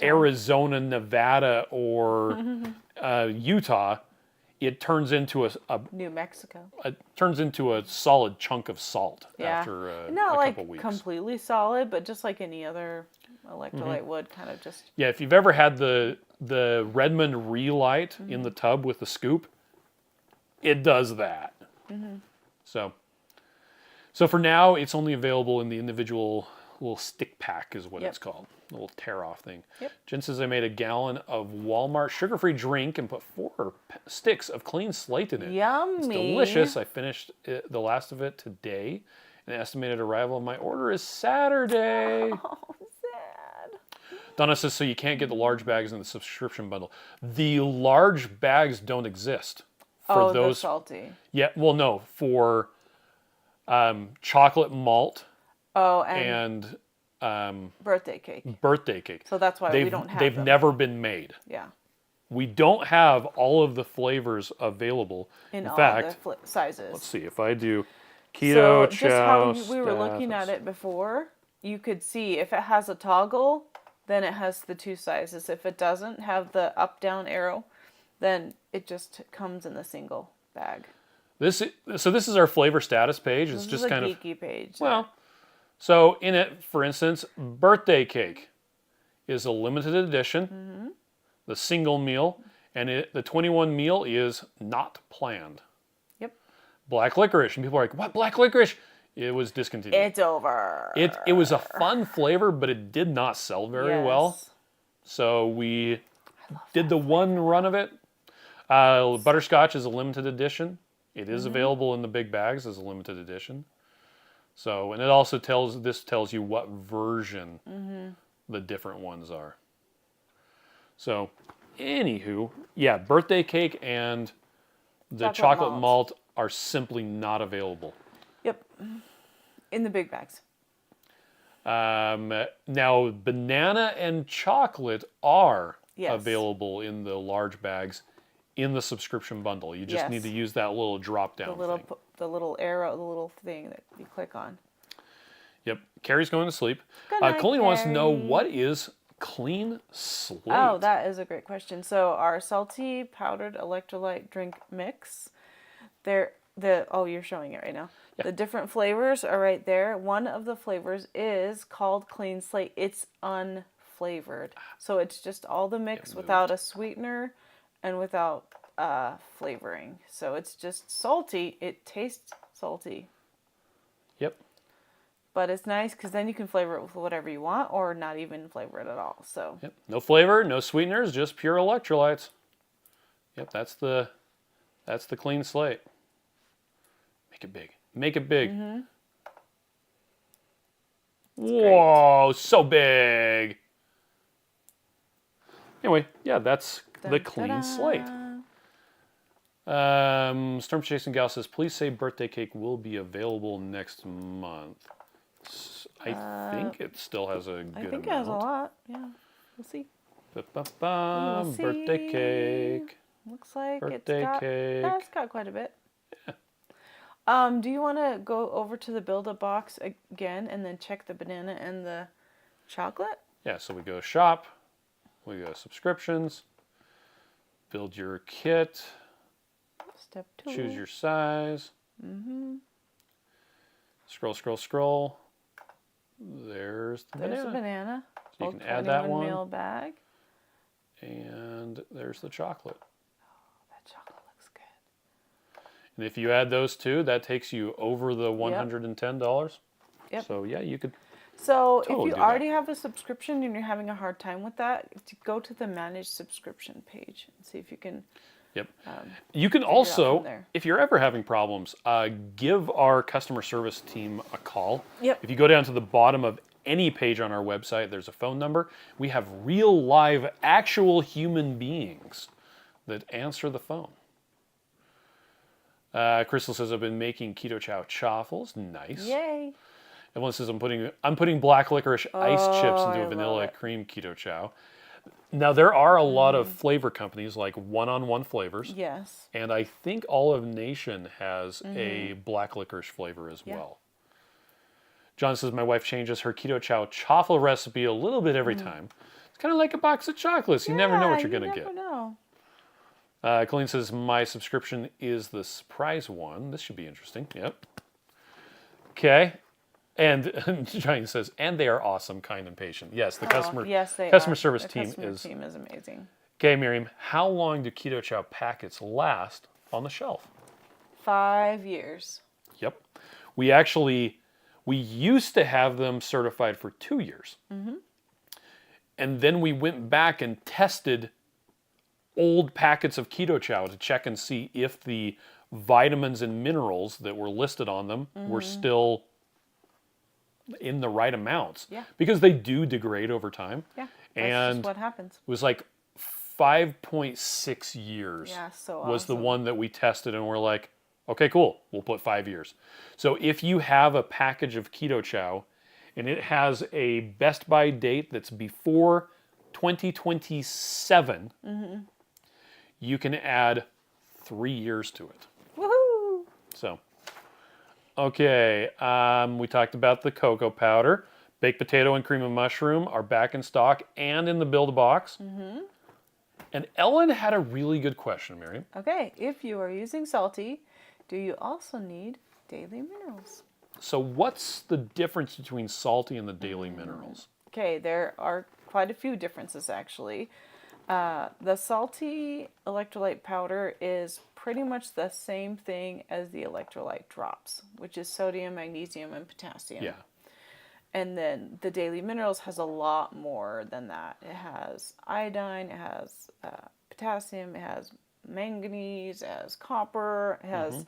S2: Arizona, Nevada, or Utah, it turns into a
S1: New Mexico.
S2: It turns into a solid chunk of salt after
S1: not
S2: a couple weeks.
S1: Completely solid, but just like any other electrolyte would, kind of just.
S2: Yeah, if you've ever had the Redmond Relight in the tub with the scoop, it does that. So for now, it's only available in the individual little stick pack is what it's called. A little tear-off thing. Jen says I made a gallon of Walmart sugar-free drink and put 4 sticks of clean slate in it.
S1: Yummy.
S2: It's delicious. I finished the last of it today. And the estimated arrival of my order is Saturday.
S1: Oh, sad.
S2: Donna says, so you can't get the large bags in the subscription bundle. The large bags don't exist for those.
S1: Salty.
S2: Yeah, well, no, for chocolate malt.
S1: Oh, and birthday cake.
S2: Birthday cake.
S1: So that's why we don't have
S2: They've
S1: them.
S2: never been made.
S1: Yeah.
S2: We don't have all of the flavors available.
S1: In all
S2: fact,
S1: the sizes.
S2: let's see if I do Keto Chow.
S1: Just how we were looking at it before, you could see if it has a toggle, then it has the 2 sizes. If it doesn't have the up-down arrow, then it just comes in the single bag.
S2: This is our flavor status page. It's just kind of
S1: geeky page.
S2: Well, so in it, for instance, birthday cake is a limited edition, the single meal, and the 21 meal is not planned.
S1: Yep.
S2: Black licorice, and people are like, "What black licorice?" It was discontinued.
S1: It's over.
S2: It was a fun flavor, but it did not sell very well. So we did the one run of it. Butterscotch is a limited edition. It is available in the big bags as a limited edition. So, and it also tells you what version the different ones are. So, anywho, yeah, birthday cake and the chocolate malt are simply not available.
S1: Yep. In the big bags.
S2: Now, banana and chocolate are available in the large bags in the subscription bundle. You just need to use that little drop down thing.
S1: The little arrow, the little thing that you click on.
S2: Yep. Carrie's going to sleep.
S1: Good night,
S2: Colleen wants to know,
S1: Carrie.
S2: what is clean slate?
S1: Oh, that is a great question. So our salty powdered electrolyte drink mix, you're showing it right now. Yeah. The different flavors are right there. One of the flavors is called Clean Slate. It's unflavored. So it's just all the mix without a sweetener and without flavoring. So it's just salty. It tastes salty.
S2: Yep.
S1: But it's nice because then you can flavor it with whatever you want or not even flavor it at all. So.
S2: Yep. No flavor, no sweeteners, just pure electrolytes. Yep, that's the clean slate. Make it big. Make it big. Whoa, so big. Anyway, yeah, that's the clean slate. Storm Chasing Gal says, please say birthday cake will be available next month. I think it still has a good
S1: I think
S2: amount.
S1: it has a lot. Yeah, we'll see.
S2: Ba-ba-bum,
S1: We'll
S2: birthday
S1: see.
S2: cake.
S1: Looks like
S2: Birthday cake.
S1: Yeah, it's got quite a bit. Do you want to go over to the Build-A-Box again and then check the banana and the chocolate?
S2: Yeah, so we go shop, we go subscriptions, build your kit,
S1: Step 2.
S2: choose your size. Scroll, scroll, scroll. There's the
S1: There's
S2: banana.
S1: a banana.
S2: So you can add that one.
S1: meal bag.
S2: And there's the chocolate.
S1: That chocolate looks good.
S2: And if you add those two, that takes you over the $110.
S1: Yep.
S2: So yeah, you could.
S1: So
S2: Totally
S1: if
S2: do
S1: you
S2: that.
S1: already have a subscription and you're having a hard time with that, go to the manage subscription page and see if you can.
S2: Yep. You can also,
S1: from there.
S2: if you're ever having problems, give our customer service team a call.
S1: Yep.
S2: If you go down to the bottom of any page on our website, there's a phone number. We have real, live, actual human beings that answer the phone. Crystal says, I've been making Keto Chow chaffles. Nice.
S1: Yay.
S2: Evelyn says, I'm putting black licorice ice chips into
S1: I
S2: a vanilla
S1: love it.
S2: cream Keto Chow. Now, there are a lot of flavor companies like one-on-one flavors.
S1: Yes.
S2: And I think Olive Nation has a black licorice flavor as well. John says, my wife changes her Keto Chow chaffle recipe a little bit every time. It's kind of like a box of chocolates. You never know what you're going to get.
S1: You never know.
S2: Colleen says, my subscription is the surprise one. This should be interesting. Yep. Okay. And Johnny says, and they are awesome, kind, and patient. Yes, the customer service
S1: The
S2: team
S1: customer
S2: is.
S1: team is amazing.
S2: Okay, Miriam, how long do Keto Chow packets last on the shelf?
S1: 5 years.
S2: Yep. We used to have them certified for 2 years. And then we went back and tested old packets of Keto Chow to check and see if the vitamins and minerals that were listed on them were still in the right amounts.
S1: Yeah.
S2: Because they do degrade over time.
S1: Yeah. That's
S2: And
S1: just what happens.
S2: it was like 5.6 years
S1: Yeah, so
S2: was the
S1: awesome.
S2: one that we tested, and we're like, okay, cool, we'll put 5 years. So if you have a package of Keto Chow and it has a best by date that's before 2027, you can add 3 years to it.
S1: Woohoo!
S2: So, okay, we talked about the cocoa powder. Baked potato and cream of mushroom are back in stock and in the Build-A-Box. And Ellen had a really good question, Miriam.
S1: Okay, if you are using salty, do you also need daily minerals?
S2: So what's the difference between salty and the daily minerals?
S1: Okay, there are quite a few differences actually. The salty electrolyte powder is pretty much the same thing as the electrolyte drops, which is sodium, magnesium, and potassium.
S2: Yeah.
S1: And then the daily minerals has a lot more than that. It has iodine, it has potassium, it has manganese, it has copper, it has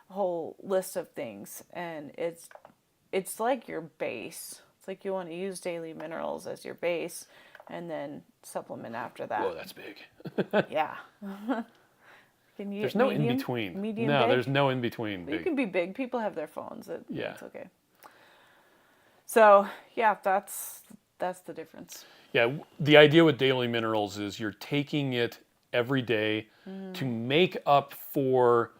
S1: a whole list of things. And it's like your base. It's like you want to use daily minerals as your base and then supplement after that.
S2: Whoa, that's big.
S1: Yeah. Can you
S2: There's
S1: get
S2: no
S1: medium?
S2: in-between.
S1: Medium
S2: No,
S1: big?
S2: there's no in-between
S1: You
S2: big.
S1: can be big. People have their phones.
S2: Yeah.
S1: It's okay. So, yeah, that's the difference.
S2: Yeah, the idea with daily minerals is you're taking it every day to make up for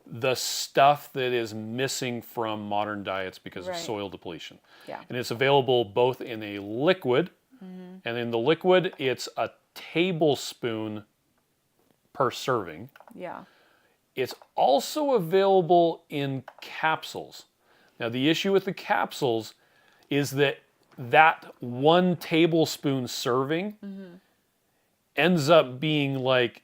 S2: the stuff that is missing from modern diets because of
S1: Right.
S2: soil depletion.
S1: Yeah.
S2: And it's available both in a liquid, and in the liquid, it's a tablespoon per serving.
S1: Yeah.
S2: It's also available in capsules. Now, the issue with the capsules is that 1 tablespoon serving ends up being like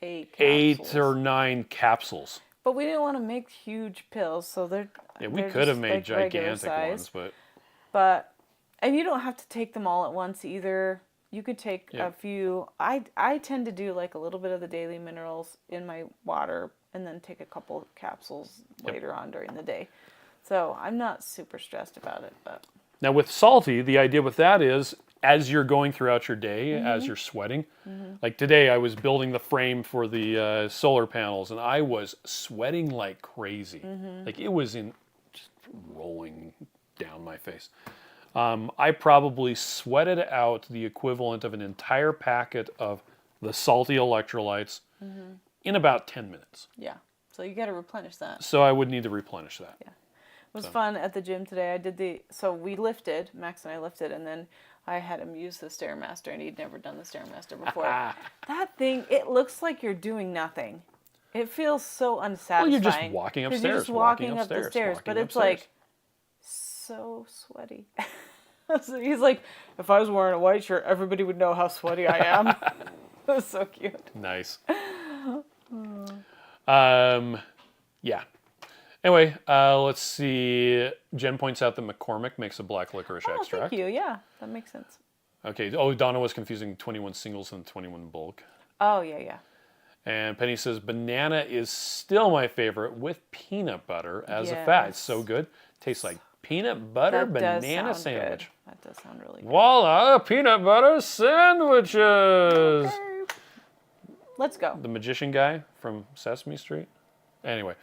S2: 8
S1: capsules.
S2: or 9 capsules.
S1: But we didn't want to make huge pills, so they're
S2: We
S1: they're
S2: could have
S1: just,
S2: made
S1: like, regular
S2: gigantic
S1: size.
S2: ones,
S1: But and you don't have to take them all at once either. You could take a few. I tend to do like a little bit of the daily minerals in my water and then take a couple capsules later on during the day. So I'm not super stressed about it, but
S2: now with salty, the idea with that is as you're going throughout your day, as you're sweating. Like today, I was building the frame for the solar panels, and I was sweating like crazy. Like it was just rolling down my face. I probably sweated out the equivalent of an entire packet of the salty electrolytes in about 10 minutes.
S1: Yeah. So you got to replenish that.
S2: So I would need to replenish that.
S1: Yeah. It was fun at the gym today. So we lifted, Max and I lifted, and then I had him use the Stairmaster, and he'd never done the Stairmaster before. That thing, it looks like you're doing nothing. It feels so unsatisfying.
S2: Well, you're just walking upstairs.
S1: You're just walking up the stairs, but it's like so sweaty. So he's like, if I was wearing a white shirt, everybody would know how sweaty I am. It was so cute.
S2: Nice. Yeah. Anyway, let's see. Jen points out that McCormick makes a black licorice extract.
S1: Thank you. Yeah, that makes sense.
S2: Okay. Oh, Donna was confusing 21 singles and 21 bulk.
S1: Oh, yeah.
S2: And Penny says, banana is still my favorite with peanut butter as a fat. It's so good. Tastes like peanut butter banana sandwich.
S1: Good. That does sound really good.
S2: Voila, peanut butter sandwiches.
S1: Okay. Let's go.
S2: The magician guy from Sesame Street. Anyway,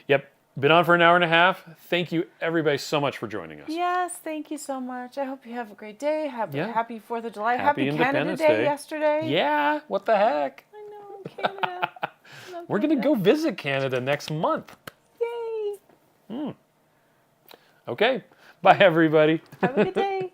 S2: yep. Been on for an hour and a half. Thank you, everybody, so much for joining us.
S1: Yes, thank you so much. I hope you have a great day. Happy 4th of July.
S2: Happy
S1: Canada
S2: Independence
S1: Day
S2: Day
S1: yesterday.
S2: Yeah, what the heck?
S1: I know, Canada.
S2: We're going to go visit Canada next month.
S1: Yay.
S2: Okay. Bye, everybody.
S1: Have a good day.